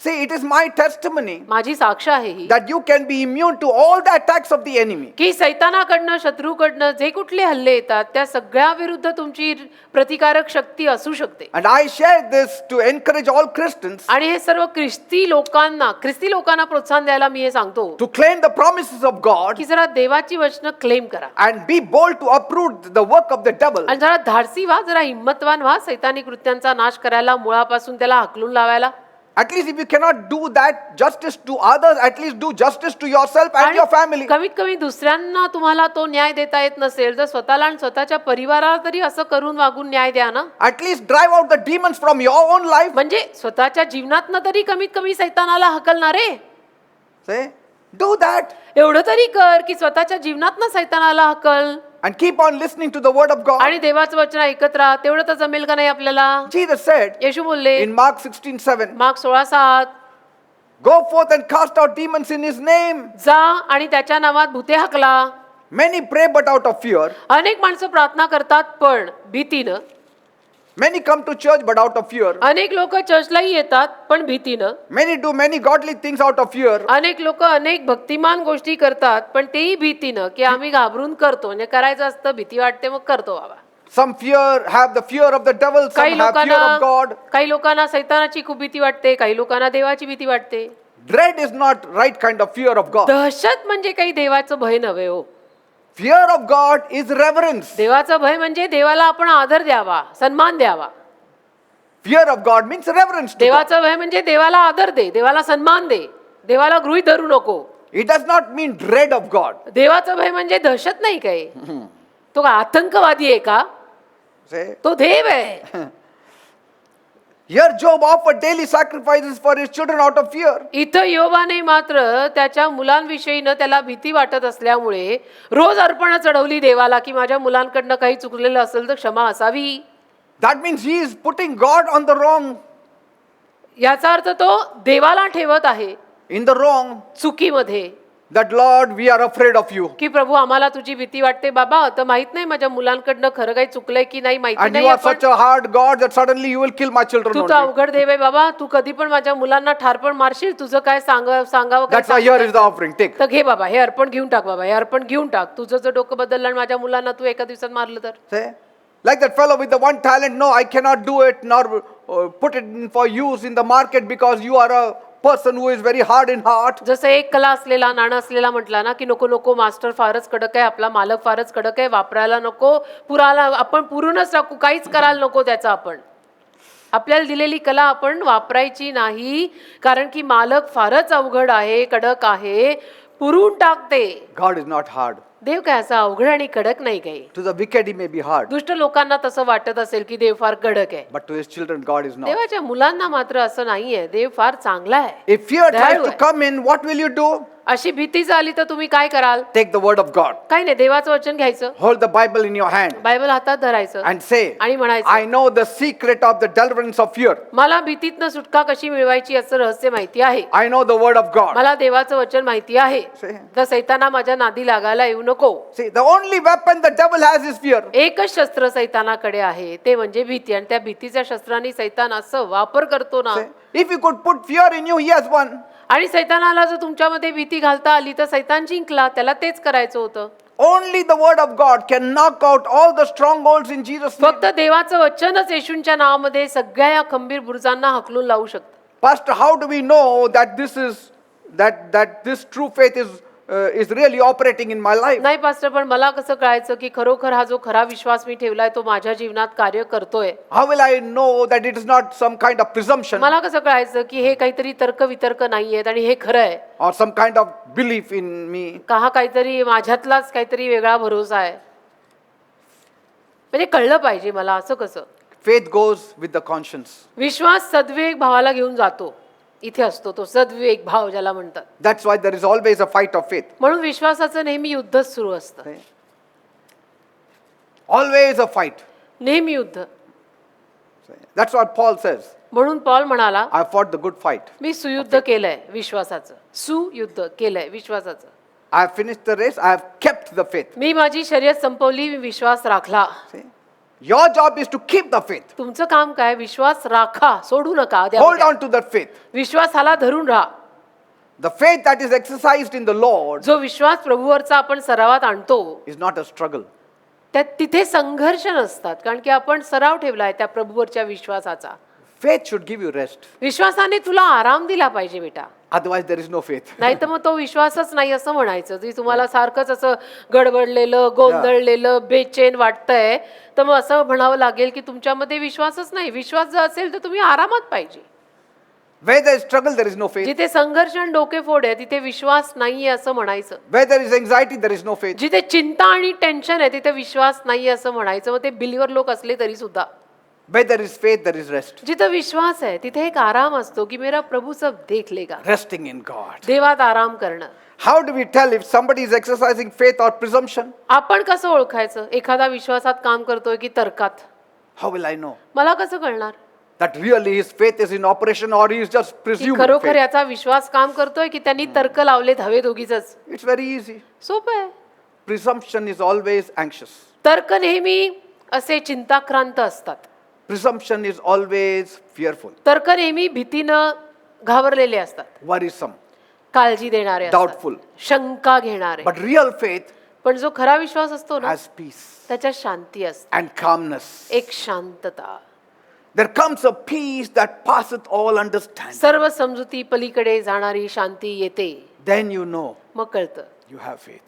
See, it is my testimony माझी साक्ष आहे ही that you can be immune to all the attacks of the enemy. की सैतानाकडनं शत्रूकडनं जे कुठले हल्ले येतात त्या सगळ्या विरुद्ध तुमची प्रतिकारक शक्ती असू शकते. And I share this to encourage all Christians आणि हे सर्व ख्रिस्ती लोकांना प्रोत्साहन द्यायला मी हे सांगतो to claim the promises of God की जरा देवाची वचनं क्लेम करा and be bold to uproot the work of the devil. आणि जरा धाडसी व्हा, जरा हिंमतवान व्हा सैतानी कृत्यांचा नाश करायला, मुळापासून त्याला हाकलून लावायला. At least if you cannot do that justice to others, at least do justice to yourself and your family. कमीत कमी दुसऱ्यांना तुम्हाला तो न्याय देता येत नसेल तर स्वतःला आणि स्वतःच्या परिवाराला तरी असं करून वागून न्याय द्या ना. At least drive out the demons from your own life. म्हणजे स्वतःच्या जीवनातनं तरी कमीत कमी सैतानाला हकलणारे. Say, do that एवढं तरी कर की स्वतःच्या जीवनातनं सैतानाला हकल and keep on listening to the word of God. आणि देवाचं वचन ऐकत राहा. तेवढं तर जमेल का नाही आपल्याला? Jesus said येशू बोलले in Mark 16:7, mark 16:7, Go forth and cast out demons in his name. जा आणि त्याच्या नावात भूते हाकला. Many pray but out of fear. अनेक माणसं प्रार्थना करतात पण भीतीनं. Many come to church but out of fear. अनेक लोक चर्चलाही येतात पण भीतीनं. Many do many godly things out of fear. अनेक लोक अनेक भक्तिमान गोष्टी करतात पण तेही भीतीनं की आम्ही घाबरून करतो, म्हणजे करायचं असतं, भीती वाटते मग करतो बाबा. Some have the fear of the devil, some काही have fear of God. लोकांना सैतानाची खूप भीती वाटते, काही लोकांना देवाची भीती वाटते. Dread is not right kind of fear of God. दहशत म्हणजे काही देवाचं भय नव्हे हो. Fear of God is reverence. देवाचं भय म्हणजे देवाला आपण आदर द्यावा, सन्मान द्यावा. Fear of God means reverence to God. देवाचं भय म्हणजे देवाला आदर दे, देवाला सन्मान दे, देवाला गृहीत धरू नको. It does not mean dread of God. देवाचं भय म्हणजे दहशत नाही काही. तो का आतंकवादी आहे का? Say, तो देव आहे. here Job offered daily sacrifices for his children out of fear. इथं योबाने मात्र त्याच्या मुलांविषयीनं त्याला भीती वाटत असल्यामुळे रोज अर्पण चढवली देवाला की माझ्या मुलांकडनं काही चुकलेलं असेल तर क्षमा असावी. That means he is putting God on the wrong, याचा अर्थ तो देवाला ठेवत आहे in the wrong. चुकीमध्ये, That Lord, we are afraid of you. की प्रभू आम्हाला तुझी भीती वाटते बाबा. तर माहित नाही माझ्या मुलांकडनं खरं काही चुकलंय की नाही माहिती And you नाही. are such a hard God that suddenly you will kill my children तू तर only. अवघड देव आहे बाबा, तू कधी पण माझ्या मुलांना ठारपण मारशील. तुझं काय सांगावं काय That's why here is the offering. Take. तर घे बाबा, हे अर्पण घेऊन टाक बाबा, हे अर्पण घेऊन टाक. तुझं जर डोकं बदललं आणि माझ्या मुलांना तू एका दिवसात मारलं तर. Say, like that fellow with the one talent, no, I cannot do it, nor put it in for use in the market because you are a person who is very hard in heart. जसं एक कला असलेला, नाणं असलेला म्हटला ना की नको नको, मास्टर फारच कडक आहे, आपला मालक फारच कडक आहे, वापरायला नको, पुराला आपण पुरूनच टाकू, काहीच करायला नको त्याचा. आपण आपल्याला दिलेली कला आपण वापरायची नाही, कारण की मालक फारच अवघड आहे, कडक आहे, पुरून टाकते. God is not hard. देव काय असा अवघड आणि कडक नाही काही. To the wicked he may be hard, दुष्ट लोकांना तसं वाटत असेल की देव फार कडक आहे. but to his children God is not. देवाच्या मुलांना मात्र असं नाहीये. देव फार चांगला आहे. If fear tries दयाळू to आहे. come in, what will you do? अशी भीती झाली तर तुम्ही काय कराल? Take the word of God. काही नाही, देवाचं वचन घ्यायचं, Hold the Bible in your hand Bible हातात धरायचं and say, आणि म्हणायचं, I know the secret of the deliverance of fear. मला भीतीतनं सुटका कशी मिळवायची याचं रहस्य माहिती आहे. I know the word of God. मला देवाचं वचन माहिती आहे. See? तर सैताना माझ्या नादी लागायला येऊ नको. See, the only weapon the devil has is fear. एकच शस्त्र सैतानाकडे आहे, ते म्हणजे भीती. आणि त्या भीतीच्या शस्त्राने सैतान असं वापर करतो ना. See, if you could put fear in you, he has won. आणि सैतानाला जर तुमच्यामध्ये भीती घालता आली तर सैतान जिंकला. त्याला तेच करायचं होतं. Only the word of God can knock out all the strongholds in Jesus' name. फक्त देवाचं वचनच येशूंच्या नावामध्ये सगळ्या या खंबीर बुरुजांना हकलून लावू शकतं. Pastor, how do we know that this true faith is really operating in my life? नाही पास्टर, पण मला कसं कळायचं की खरोखर हा जो खरा विश्वास मी ठेवलाय तो माझ्या जीवनात कार्य करतोय? How will I know that it is not some kind of presumption मला कसं कळायचं की हे काहीतरी तर्क वितर्क नाहीयेत आणि हे खरं आहे, or some kind of belief in me? का हा काहीतरी माझ्यातलाच काहीतरी वेगळा भरोसा आहे? म्हणजे कळलं पाहिजे मला. असं कसं? Faith goes with the conscience. विश्वास सद्विवेक भावाला घेऊन जातो. इथे असतो तो सद्विवेक भाव ज्याला म्हणतात. That's why there is always a fight of faith. म्हणून विश्वासाचं नेहमी युद्धच सुरू असतं. Always a fight. नेहमी युद्ध. That's what Paul says. म्हणून पॉल म्हणाला, I fought the good fight. मी सुयुद्ध केलंय विश्वासाचं. सुयुद्ध केलंय विश्वासाचं. I have finished the race. I have kept the faith. मी माझी शर्यत संपवली, मी विश्वास राखला. See? Your job is to keep the faith. तुमचं काम काय? विश्वास राखा, सोडू नका. Hold on to that faith. विश्वासाला धरून राहा. The faith that is exercised in the Lord जो विश्वास प्रभूवरचा आपण सरावात आणतो is not a struggle. त्यात तिथे संघर्ष नसतात, कारण की आपण सराव ठेवलाय त्या प्रभूवरच्या विश्वासाचा. Faith should give you rest. विश्वासाने तुला आराम दिला पाहिजे बेटा. Otherwise, there is no faith. नाही तर मग तो विश्वासच नाही असं म्हणायचं. जी तुम्हाला सारखंच असं गडबडलेलं, गोंधळलेलं, बेचैन वाटतंय, तर मग असं म्हणावं लागेल की तुमच्यामध्ये विश्वासच नाही. विश्वास जर असेल तर तुम्ही आरामात पाहिजे. Where there is struggle, there is no faith. जिथे संघर्ष आणि डोकेफोड आहे तिथे विश्वास नाहीये असं म्हणायचं. Where there is anxiety, there is no faith. जिथे चिंता आणि टेन्शन आहे तिथे विश्वास नाही असं म्हणायचं. मग ते बिलीवर लोक असले तरी सुद्धा. Where there is faith, there is rest. जिथं विश्वास आहे तिथे एक आराम असतो की मेरा प्रभू सब देख लेगा. Resting in God. देवात आराम करणं. How do we tell if somebody is exercising faith or presumption? आपण कसं ओळखायचं एखादा विश्वासात काम करतोय की तर्कात? How will I know? मला कसं कळणार? that really his faith is in operation or he is just की presuming खरोखर faith. याचा विश्वास काम करतोय की त्यांनी तर्क लावलेत हवे दोघीच. It's very easy. सोपं आहे. Presumption is always anxious. तर्क नेहमी असे चिंताक्रांत असतात. Presumption is always fearful, तर्क नेहमी भीतीनं घाबरलेले असतात, worrisome. काळजी देणारे असतात, Doubtful. शंका घेणारे. But real faith पण जो खरा विश्वास असतो ना has peace त्याच्यात शांती असते, and calmness. एक शांतता. There comes a peace that passeth all understanding. सर्व समजुती पलीकडे जाणारी शांती येते. Then you know मग कळतं you have faith.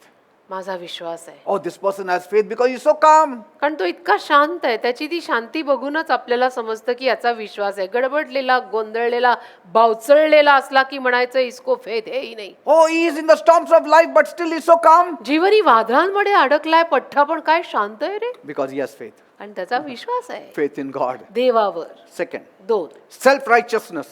माझा विश्वास आहे. Oh, this person has faith because he's so calm. कारण तो इतका शांत आहे, त्याची ती शांती बघूनच आपल्याला समजतं की याचा विश्वास आहे. गडबडलेला, गोंधळलेला, बावचळलेला असला की म्हणायचं इसको फेथ है ही नाही. Oh, he is in the storms of life, but still he's so calm जीवनी वादळांमध्ये अडकलाय पठ्ठा पण काय शांत आहे रे. because he has faith. आणि त्याचा विश्वास आहे Faith in God. देवावर. Second, 2 self-righteousness.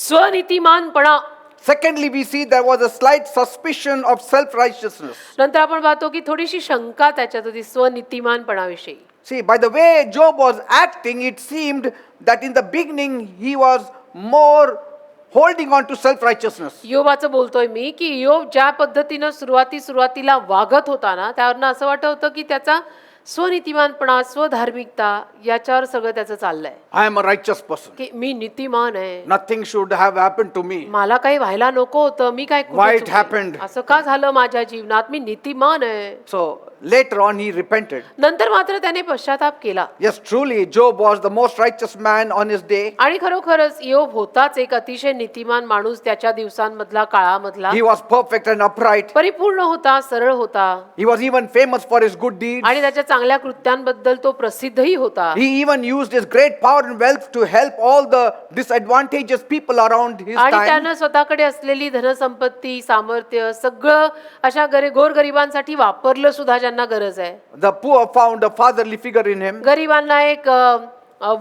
स्वनीतिमानपणा. Secondly, we see there was a slight suspicion of self-righteousness. नंतर आपण पाहतो की थोडीशी शंका त्याच्यात होती स्वनीतिमानपणाविषयी. See, by the way Job was acting, it seemed that in the beginning he was more holding on to self-righteousness. योबाचं बोलतोय मी की योब ज्या पद्धतीनं सुरुवातीला वागत होता ना, त्यावरनं असं वाटत होतं की त्याचा स्वनीतिमानपणा, स्वधार्मिकता याच्यावर सगळं त्याचं चाललंय. I am a righteous person. की मी नीतिमान आहे, Nothing should have happened to me. मला काही व्हायला नको होतं, मी काय कुठे Why it चुकले? happened? असं का झालं माझ्या जीवनात, मी नीतिमान आहे. So later on he repented. नंतर मात्र त्याने पश्चाताप केला. Yes, truly Job was the most righteous man on his day. आणि खरोखरच योब होताच एक अतिशय नीतिमान माणूस त्याच्या दिवसांमधला, काळामधला. He was perfect and upright. परिपूर्ण होता, सरळ होता. He was even famous for his good deeds. आणि त्याच्या चांगल्या कृत्यांबद्दल तो प्रसिद्धही होता. He even used his great power and wealth to help all the disadvantaged people around his आणि time. त्यानं स्वतःकडे असलेली धनसंपत्ती, सामर्थ्य सगळं अशा गोरगरिबांसाठी वापरलं सुद्धा ज्यांना गरज आहे. The poor found a fatherly figure in him. गरिबांना एक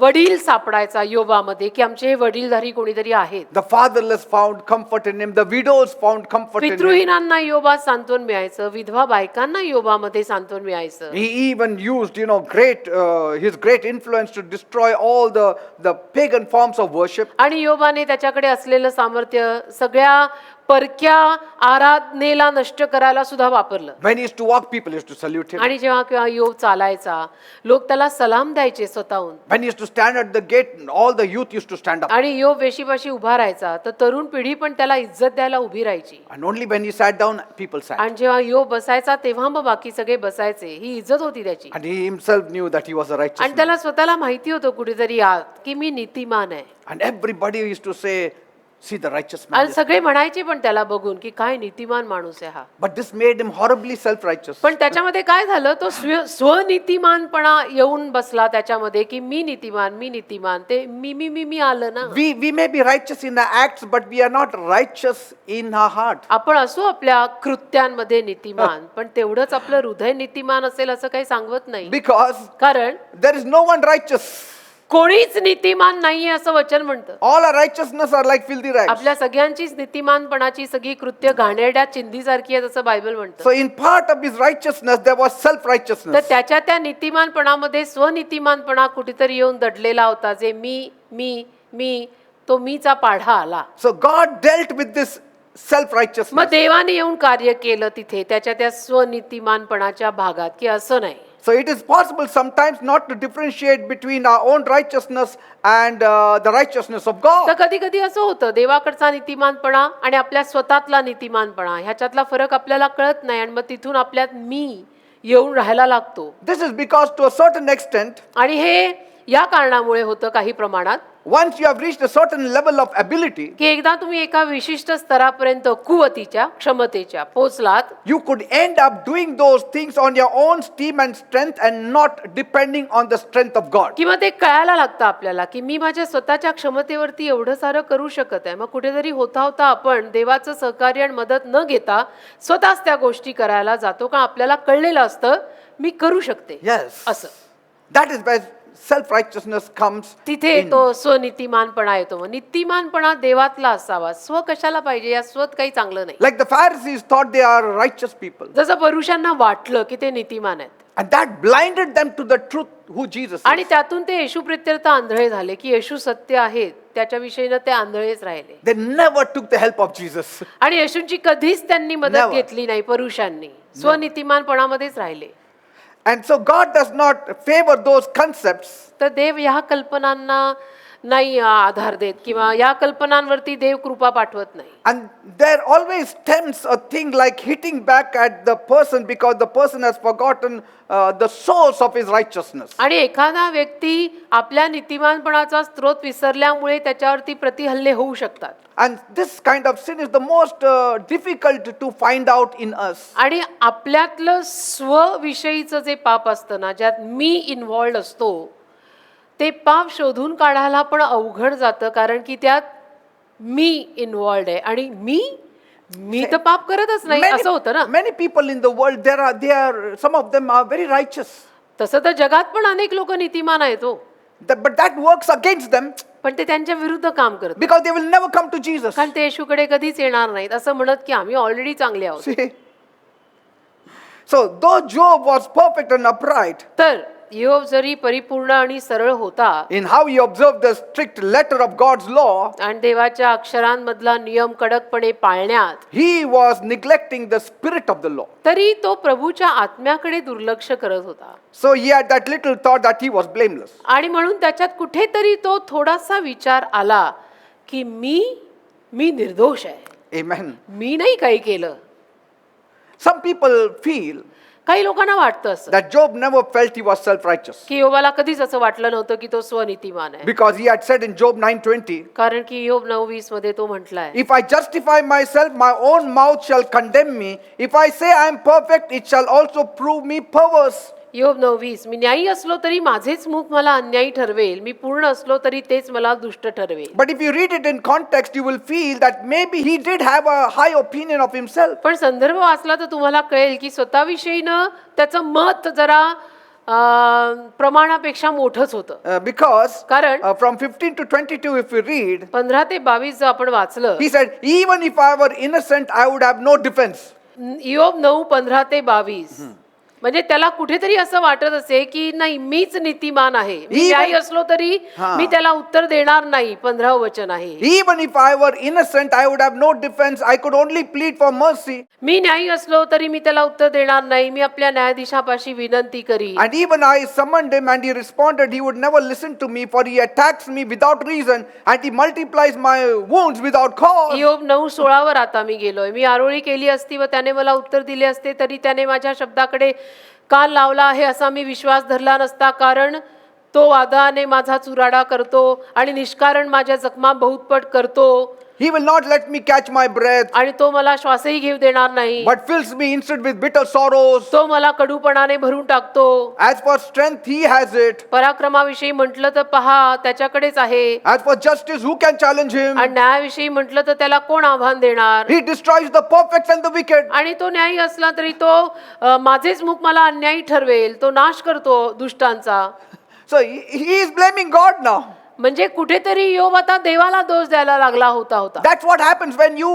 वडील सापडायचा योबामध्ये की आमचे हे वडीलधारी कोणीतरी आहेत. The fatherless found comfort in him. The widows found comfort in him. पितृहीनांना योबात सांत्वन मिळायचं, विधवा बायकांना योबामध्ये सांत्वन मिळायचं. He even used, his great influence to destroy all the pagan forms of worship. आणि योबाने त्याच्याकडे असलेलं सामर्थ्य सगळ्या परक्या आराधनेला नष्ट करायला सुद्धा वापरलं. When he used to walk, people used to salute him. आणि जेव्हा योब चालायचा, लोक त्याला सलाम द्यायचे स्वतःहून. When he used to stand at the gate, all the youth used to stand up. आणि योब वेशीपाशी उभा राहायचा तर तरुण पिढी पण त्याला इज्जत द्यायला उभी राहायची. And only when he sat down, people sat. आणि जेव्हा योब बसायचा तेव्हा मग बाकी सगळे बसायचे. ही इज्जत होती त्याची. And he himself knew that he was a righteous आणि man. त्याला स्वतःला माहिती होतं कुठेतरी आत की मी नीतिमान आहे. And everybody used to say, see the righteous man. आणि सगळे म्हणायचे पण त्याला बघून की काय नीतिमान माणूस आहे हा. But this made him horribly self-righteous. पण त्याच्यामध्ये काय झालं, तो स्वनीतिमानपणा येऊन बसला त्याच्यामध्ये की मी नीतिमान. ते मी आलं ना. We may be righteous in our acts, but we are not righteous in our heart. आपण असो आपल्या कृत्यांमध्ये नीतिमान, पण तेवढंच आपलं हृदय नीतिमान असेल असं काही सांगत नाही. Because कारण there is no one righteous. कोणीच नीतिमान नाहीये असं वचन म्हणतं. All our righteousness are like filthy rags. आपल्या सगळ्यांचीच नीतिमानपणाची सगळी कृत्य घाणेरड्या चिंधीसारखी आहेत असं बायबल म्हणतं. So in part of his righteousness, there was तर self-righteousness. त्याच्या त्या नीतिमानपणामध्ये स्वनीतिमानपणा कुठेतरी येऊन दडलेला होता. जे मी तो मीचा पाढा आला. So God dealt with this self-righteousness. मग देवाने येऊन कार्य केलं तिथे त्याच्या त्या स्वनीतिमानपणाच्या भागात की असं नाही. So it is possible sometimes not to differentiate between our own righteousness and the righteousness of तर God. कधी कधी असं होतं, देवाकडचा नीतिमानपणा आणि आपल्या स्वतःतला नीतिमानपणा ह्याच्यातला फरक आपल्याला कळत नाही आणि मग तिथून आपल्यात मी येऊन राहायला लागतो. This is because to a certain extent, आणि हे या कारणामुळे होतं काही प्रमाणात once you have reached a certain level of ability, की एकदा तुम्ही एका विशिष्ट स्तरापर्यंत कुवतीच्या क्षमतेच्या पोचलात, you could end up doing those things on your own steam and strength and not depending on the strength of God. किंवा ते कळायला लागतं आपल्याला की मी माझ्या स्वतःच्या क्षमतेवरती एवढं सारं करू शकत आहे. मग कुठेतरी होता आपण देवाचं सहकार्य आणि मदत न घेता स्वतःच त्या गोष्टी करायला जातो, कारण आपल्याला कळलेलं असतं मी करू शकते. Yes. असं That is where self-righteousness comes तिथे in. तो स्वनीतिमानपणा येतो. मग नीतिमानपणा देवातला असावा. स्व कशाला पाहिजे, या स्वत काही चांगलं नाही. Like the Pharisees thought they are righteous people. जसं पुरुषांना वाटलं की ते नीतिमान आहेत. And that blinded them to the truth who Jesus is. आणि त्यातून ते येशू प्रित्यर्थ आंधळे झाले की येशू सत्य आहेत त्याच्या विषयीनं ते आंधळेच राहिले. They never took the help of Jesus. आणि येशूंची कधीच त्यांनी मदत Never. घेतली नाही. पुरुषांनी स्वनीतिमानपणामध्येच राहिले. And so God does not favor those concepts. तर देव ह्या कल्पनांना नाही आधार देत किंवा या कल्पनांवरती देव कृपा पाठवत नाही. And there always tempts a thing like hitting back at the person because the person has forgotten the source of his righteousness. आणि एखादा व्यक्ती आपल्या नीतिमानपणाचा स्रोत विसरल्यामुळे त्याच्यावरती प्रतिहल्ले होऊ शकतात. And this kind of sin is the most difficult to find out in us. आणि आपल्यातलं स्वविषयीचं जे पाप असतं ना ज्यात मी इन्व्हॉल्ड असतो ते पाप शोधून काढायला पण अवघड जातं कारण की त्यात मी इन्व्हॉल्ड आहे आणि मी तर पाप करतच नाही असं होतं ना. Many people in the world, some of them are very righteous. तसं तर जगात पण अनेक लोक नीतिमान आहेत हो. But that works against them पण ते त्यांच्या विरुद्ध काम करतात because they will never come to Jesus. कारण ते येशूकडे कधीच येणार नाहीत असं म्हणत की आम्ही ऑलरेडी चांगले आहोत. See? So though Job was perfect and upright तर योब जरी परिपूर्ण आणि सरळ होता in how he observed the strict letter of God's law, आणि देवाच्या अक्षरांमधला नियम कडकपणे पाळण्यात he was neglecting the spirit of the law. तरी तो प्रभूच्या आत्म्याकडे दुर्लक्ष करत होता. So he had that little thought that he was blameless. आणि म्हणून त्याच्यात कुठेतरी तो थोडासा विचार आला की मी निर्दोष आहे. Amen. मी नाही काही केलं. Some people feel काही लोकांना वाटतं असं that Job never felt he was self-righteous की योबाला कधीच असं वाटलं नव्हतं की तो स्वनीतिमान आहे. because he had said in Job 9:20, कारण की योब 9:20 मध्ये तो म्हटलाय if I justify myself, my own mouth shall condemn me. If I say I am perfect, it shall also prove me perverse. योब 9:20 मी न्यायी असलो तरी माझेच मुख मला अन्यायी ठरवेल. मी पूर्ण असलो तरी तेच मला दुष्ट ठरवेल. But if you read it in context, you will feel that maybe he did have a high opinion of himself. पण संदर्भ वाचला तर तुम्हाला कळेल की स्वतःविषयीनं त्याचं मत जरा प्रमाणापेक्षा मोठंच होतं. Because कारण from 15 to 22, if we read, 15 ते 22 जर आपण वाचलं he said, even if I were innocent, I would have no defense. योब 9:15 ते 22 म्हणजे त्याला कुठेतरी असं वाटत असे की नाही मीच नीतिमान आहे. मी न्यायी असलो तरी मी त्याला उत्तर देणार नाही. 15 वचन आहे. Even if I were innocent, I would have no defense. I could only plead for mercy. मी न्यायी असलो तरी मी त्याला उत्तर देणार नाही. मी आपल्या न्यायाधीशापाशी विनंती करी. And even I summoned him and he responded, he would never listen to me, for he attacks me without reason and he multiplies my wounds without cause. योब 9:16 वर आता मी गेलोय. मी आरोळी केली असती व त्याने मला उत्तर दिले असते तरी त्याने माझ्या शब्दाकडे कान लावला आहे असा मी विश्वास धरला नसता. कारण तो वादाने माझा चुराडा करतो आणि निष्कारण माझ्या जखमा बहुतपट करतो. He will not let me catch my breath, आणि तो मला श्वासही घेऊ देणार नाही. but fills me instead with bitter sorrows. तो मला कडूपणाने भरून टाकतो. As for strength, he has it. पराक्रमाविषयी म्हटलं तर पहा त्याच्याकडेच आहे. As for justice, who can challenge him? आणि न्यायाविषयी म्हटलं तर त्याला कोण आव्हान देणार. He destroys the perfect and the wicked. आणि तो न्यायी असला तरी तो माझेच मुख मला अन्यायी ठरवेल. तो नाश करतो दुष्टांचा. So he is blaming God now. म्हणजे कुठेतरी योब आता देवाला दोष द्यायला लागला होता. That's what happens when you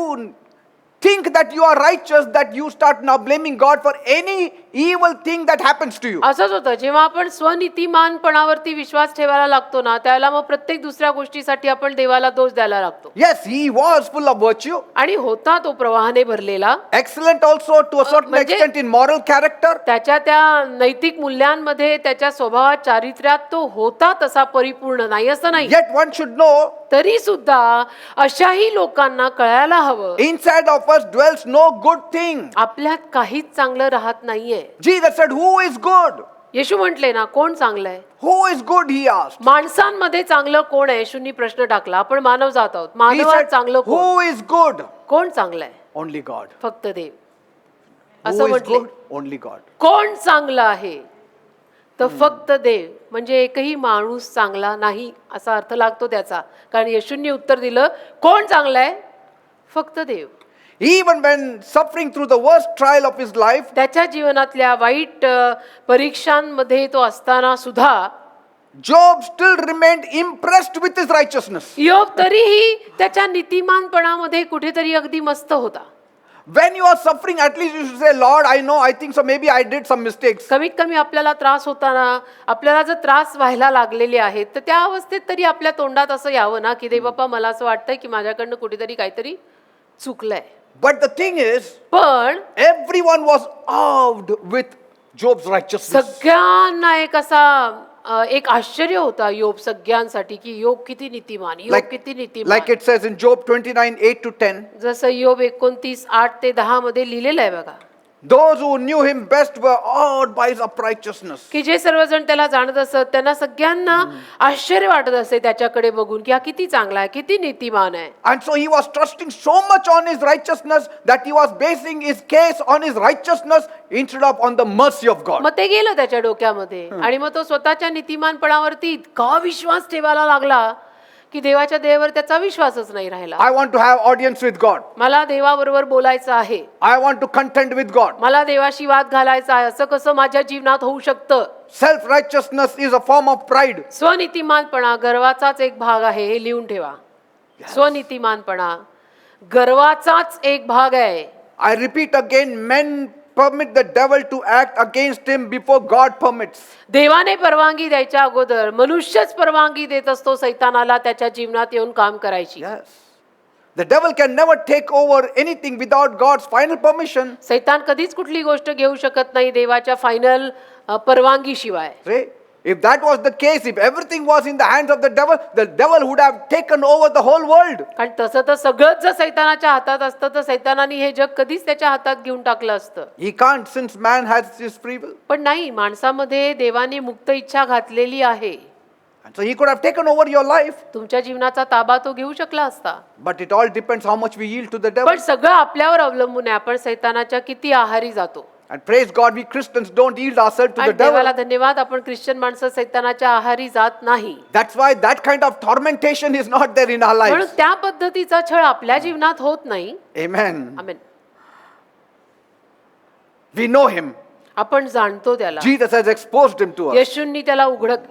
think that you are righteous, that you start now blaming God for any evil thing that happens to you. असंच होतं जेव्हा आपण स्वनीतिमानपणावरती विश्वास ठेवायला लागतो ना त्याला मग प्रत्येक दुसऱ्या गोष्टीसाठी आपण देवाला दोष द्यायला लागतो. Yes, he was full of virtue. आणि होता तो प्रवाहाने भरलेला. Excellent also to a certain म्हणजे extent in moral character. त्याच्या त्या नैतिक मूल्यांमध्ये त्याच्या स्वभावात चारित्र्यात तो होता तसा परिपूर्ण नाही असं नाही. Yet one should know, तरी सुद्धा अशाही लोकांना कळायला हवं inside of us dwells no good thing. आपल्यात काहीच चांगलं राहत नाहीये. Jesus said, who is good? येशू म्हटले ना कोण चांगलं आहे. Who is good, he asked. माणसांमध्ये चांगलं कोण आहे. येशूंनी प्रश्न टाकला. आपण मानव जात आहोत. He मानवात said, चांगलं कोण. who is good? कोण चांगलं आहे. Only God. फक्त देव. Who असं is म्हटले. good? Only God. कोण चांगलं आहे तर फक्त देव. म्हणजे एकही माणूस चांगला नाही असा अर्थ लागतो त्याचा. कारण येशूंनी उत्तर दिलं कोण चांगलं आहे फक्त देव. Even when suffering through the worst trial of his life, त्याच्या जीवनातल्या वाईट परीक्षांमध्ये तो असताना सुद्धा Job still remained impressed with his righteousness. योब तरीही त्याच्या नीतिमानपणामध्ये कुठेतरी अगदी मस्त होता. When you are suffering, at least you should say, Lord, I know, I think so, maybe I did some mistakes. कमीत कमी आपल्याला त्रास होताना, आपल्याला जर त्रास व्हायला लागलेले आहेत, तर त्या अवस्थेत तरी आपल्या तोंडात असं यावं ना की देव बाप्पा मला असं वाटतंय की माझ्याकडनं कुठेतरी काहीतरी चुकलंय. But the thing is, पण everyone was awed with Job's righteousness. सगळ्यांना एक असा एक आश्चर्य होता योब सगळ्यांसाठी की योब किती नीतिमान, योब किती Like नीतिमान. it says in Job 29, 8 to 10. जसं योब 29, 8 ते 10 मध्ये लिहिलेलं आहे बघा, Those who knew him best were awed by his uprightness. की जे सर्वजण त्याला जाणत असत त्यांना सगळ्यांना आश्चर्य वाटत असे त्याच्याकडे बघून की हा किती चांगला आहे, किती नीतिमान आहे. And so he was trusting so much on his righteousness that he was basing his case on his righteousness instead of on the mercy of God. मग ते गेलं त्याच्या डोक्यामध्ये आणि मग तो स्वतःच्या नीतिमानपणावरती इतका विश्वास ठेवायला लागला की देवाच्या दयेवर त्याचा विश्वासच नाही राहिला. I want to have audience with God. मला देवाबरोबर बोलायचं आहे, I want to contend with God. मला देवाशी वाद घालायचा आहे, असं कसं माझ्या जीवनात होऊ शकतं. Self-righteousness is a form of pride. स्वनीतिमानपणा गर्वाचाच एक भाग आहे, हे लिहून ठेवा. स्वनीतिमानपणा गर्वाचाच एक भाग आहे. I repeat again, men permit the devil to act against him before God permits. देवाने परवानगी द्यायच्या अगोदर मनुष्यच परवानगी देत असतो सैतानाला त्याच्या जीवनात येऊन काम करायची. Yes. The devil can never take over anything without God's final permission. सैतान कधीच कुठली गोष्ट घेऊ शकत नाही देवाच्या फायनल परवानगी शिवाय. See? If that was the case, if everything was in the hands of the devil would have taken over the whole world. कारण तसं तर सगळंच जर सैतानाच्या हातात असतं तर सैतानाने हे जग कधीच त्याच्या हातात घेऊन टाकलं असतं. He can't, since man has his free will. पण नाही, माणसामध्ये देवाने मुक्त इच्छा घातलेली आहे. And so he could have taken over your life. तुमच्या जीवनाचा ताबा तो घेऊ शकला असता. But it all depends how much we yield to the devil. पण सगळं आपल्यावर अवलंबून आहे, आपण सैतानाच्या किती आहारी जातो. And praise God, we Christians don't yield ourselves to आणि the devil. देवाला धन्यवाद, आपण ख्रिश्चन माणसं सैतानाच्या आहारी जात नाही. That's why that kind of tormentation is not there in our म्हणून lives. त्या पद्धतीचा छळ आपल्या जीवनात होत नाही. Amen. Amen. We know him. आपण जाणतो त्याला. Jesus has exposed him to us.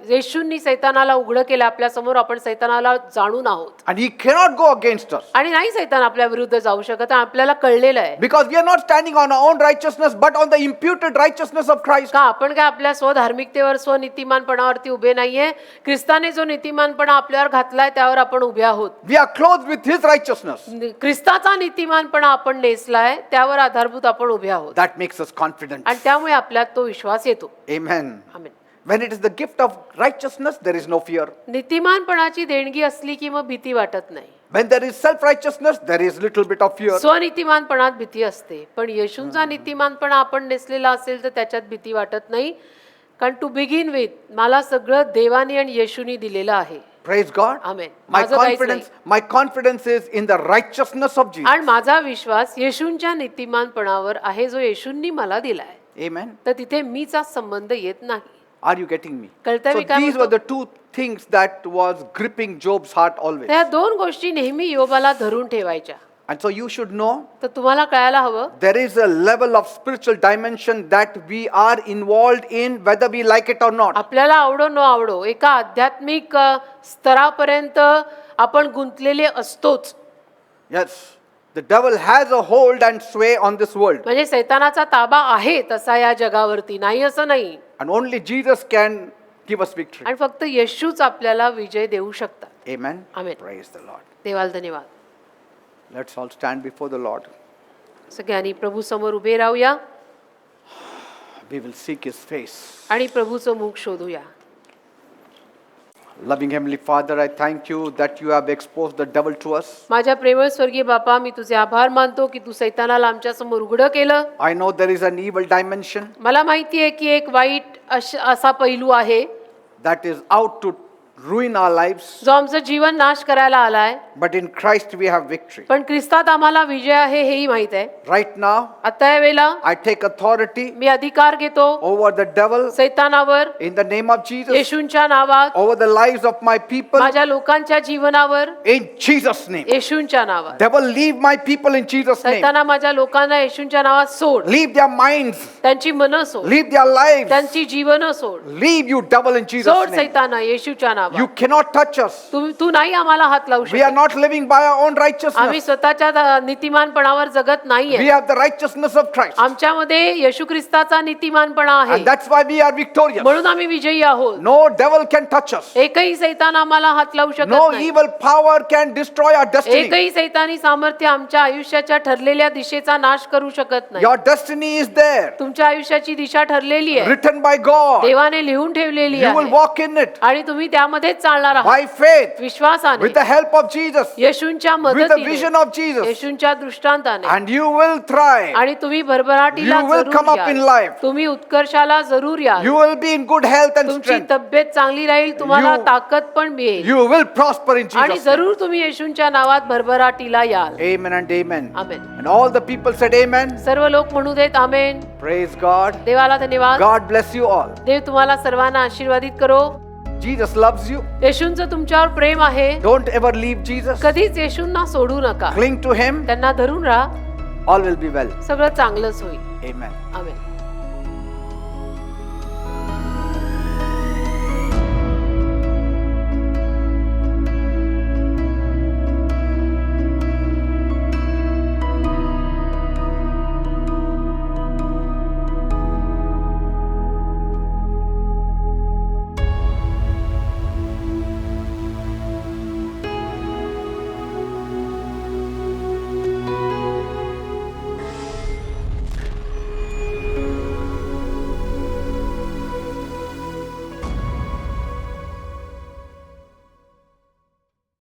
येशूंनी सैतानाला उघड केलं आपल्या समोर, आपण सैतानाला जाणून आहोत. And he cannot go against us. आणि नाही सैतान आपल्या विरुद्ध जाऊ शकत, आपल्याला कळलेलं आहे. Because we are not standing on our own righteousness, but on the imputed righteousness of Christ. का आपण काय आपल्या स्वधार्मिकतेवर स्वनीतिमानपणावरती उभे नाहीये. ख्रिस्ताने जो नीतिमानपणा आपल्यावर घातलाय त्यावर आपण उभे आहोत. We are clothed with his righteousness. ख्रिस्ताचा नीतिमानपणा आपण नेसलाय, त्यावर आधारभूत आपण उभे आहोत. That makes us confident. आणि त्यामुळे आपल्यात तो विश्वास येतो. Amen. Amen. When it is the gift of righteousness, there is no fear. नीतिमानपणाची देणगी असली की मग भीती वाटत नाही. When there is self-righteousness, there is little bit of fear. स्वनीतिमानपणात भीती असते, पण येशूंचा नीतिमानपणा आपण नेसलेला असेल तर त्याच्यात भीती वाटत नाही. कारण टू बिगिन विथ मला सगळं देवाने आणि येशूनी दिलेलं आहे. Praise God. Amen. My confidence is in the righteousness of Jesus. आणि माझा विश्वास येशूंच्या नीतिमानपणावर आहे जो येशूंनी मला दिलाय. Amen. तर तिथे मीचा संबंध येत नाही. Are you getting me? कळतंय So मी काय these were म्हणतो? the two things that was gripping Job's heart always. त्या दोन गोष्टी नेहमी योबाला धरून ठेवायच्या. And so you should know तर तुम्हाला कळायला हवं, there is a level of spiritual dimension that we are involved in, whether we like it or not. आपल्याला आवडो न आवडो एका आध्यात्मिक स्तरापर्यंत आपण गुंतलेले असतोच. Yes. The devil has a hold and sway on this world. म्हणजे सैतानाचा ताबा आहे तसा या जगावरती, नाही असं नाही. And only Jesus can give us victory. आणि फक्त येशूच आपल्याला विजय देऊ शकतात. Amen. Amen. Praise the Lord. देवाला धन्यवाद. Let's all stand before the Lord. सगळ्यांनी प्रभू समोर उभे राहूया We will seek his face. आणि प्रभूचं मुख शोधूया. Loving Heavenly Father, I thank you that you have exposed the devil to us. माझ्या प्रेमळ स्वर्गीय बापा, मी तुझे आभार मानतो की तू सैतानाला आमच्या समोर उघडं केलं. I know there is an evil dimension मला माहिती आहे की एक वाईट असा पैलू आहे that is out to ruin our lives, जो आमचं जीवन नाश करायला आलाय. but in Christ we have victory. पण ख्रिस्तात आम्हाला विजय आहे हेही माहित आहे. Right now, आता या वेळेला I take authority मी अधिकार घेतो over the devil सैतानावर in the name of Jesus, येशूंच्या नावात, over the lives of my people, माझ्या लोकांच्या जीवनावर in Jesus' name. येशूंच्या नावात. Devil, leave my people in Jesus' name. सैताना माझ्या लोकांना येशूंच्या नावात सोड. Leave their minds, त्यांची मनं सोड, leave their lives, त्यांची जीवन सोड. leave you devil in Jesus' सोड name. सैताना येशूच्या नावात. नावात. You cannot touch us. तू नाही आम्हाला हात लावू We are शकत. not living by our own आम्ही righteousness. स्वतःच्या नीतिमानपणावर जगत We नाहीये. have the righteousness of Christ. आमच्यामध्ये येशू ख्रिस्ताचा नीतिमानपणा आहे. And that's why we are victorious. म्हणून आम्ही विजयी आहोत. No devil can touch us. एकही सैतान आम्हाला हात लावू शकत No नाही. evil power can destroy our destiny. एकही सैतानी सामर्थ्य आमच्या आयुष्याच्या ठरलेल्या दिशेचा नाश करू शकत नाही. Your destiny is there, तुमच्या आयुष्याची दिशा ठरलेली आहे, written by God. देवाने लिहून ठेवलेली You will आहे walk in it आणि तुम्ही त्यामध्येच चालणार आहात by faith, विश्वासाने, with the help of Jesus, येशूंच्या with the मदतीने, vision of Jesus, येशूंच्या दृष्टांताने, and you will thrive. आणि तुम्ही भरभराटीला You will come जरूर up in याल. life. तुम्ही उत्कर्षाला जरूर याल. You will be in good health and तुमची strength. तब्येत चांगली राहील, तुम्हाला You- ताकद पण मिळेल You will prosper in आणि Jesus' name. जरूर तुम्ही येशूंच्या नावात भरभराटीला याल. Amen and amen. Amen. And all the people said amen. सर्व लोक म्हणू देत आमेन. Praise God. देवाला धन्यवाद. God bless you all. देव तुम्हाला सर्वांना आशीर्वादित करो. Jesus loves you. येशूंचं तुमच्यावर प्रेम आहे. Don't ever leave Jesus. कधीच येशूंना सोडू नका. Cling to him. त्यांना धरून राहा. All will be well. सगळं चांगलंच होईल. Amen. आमेन.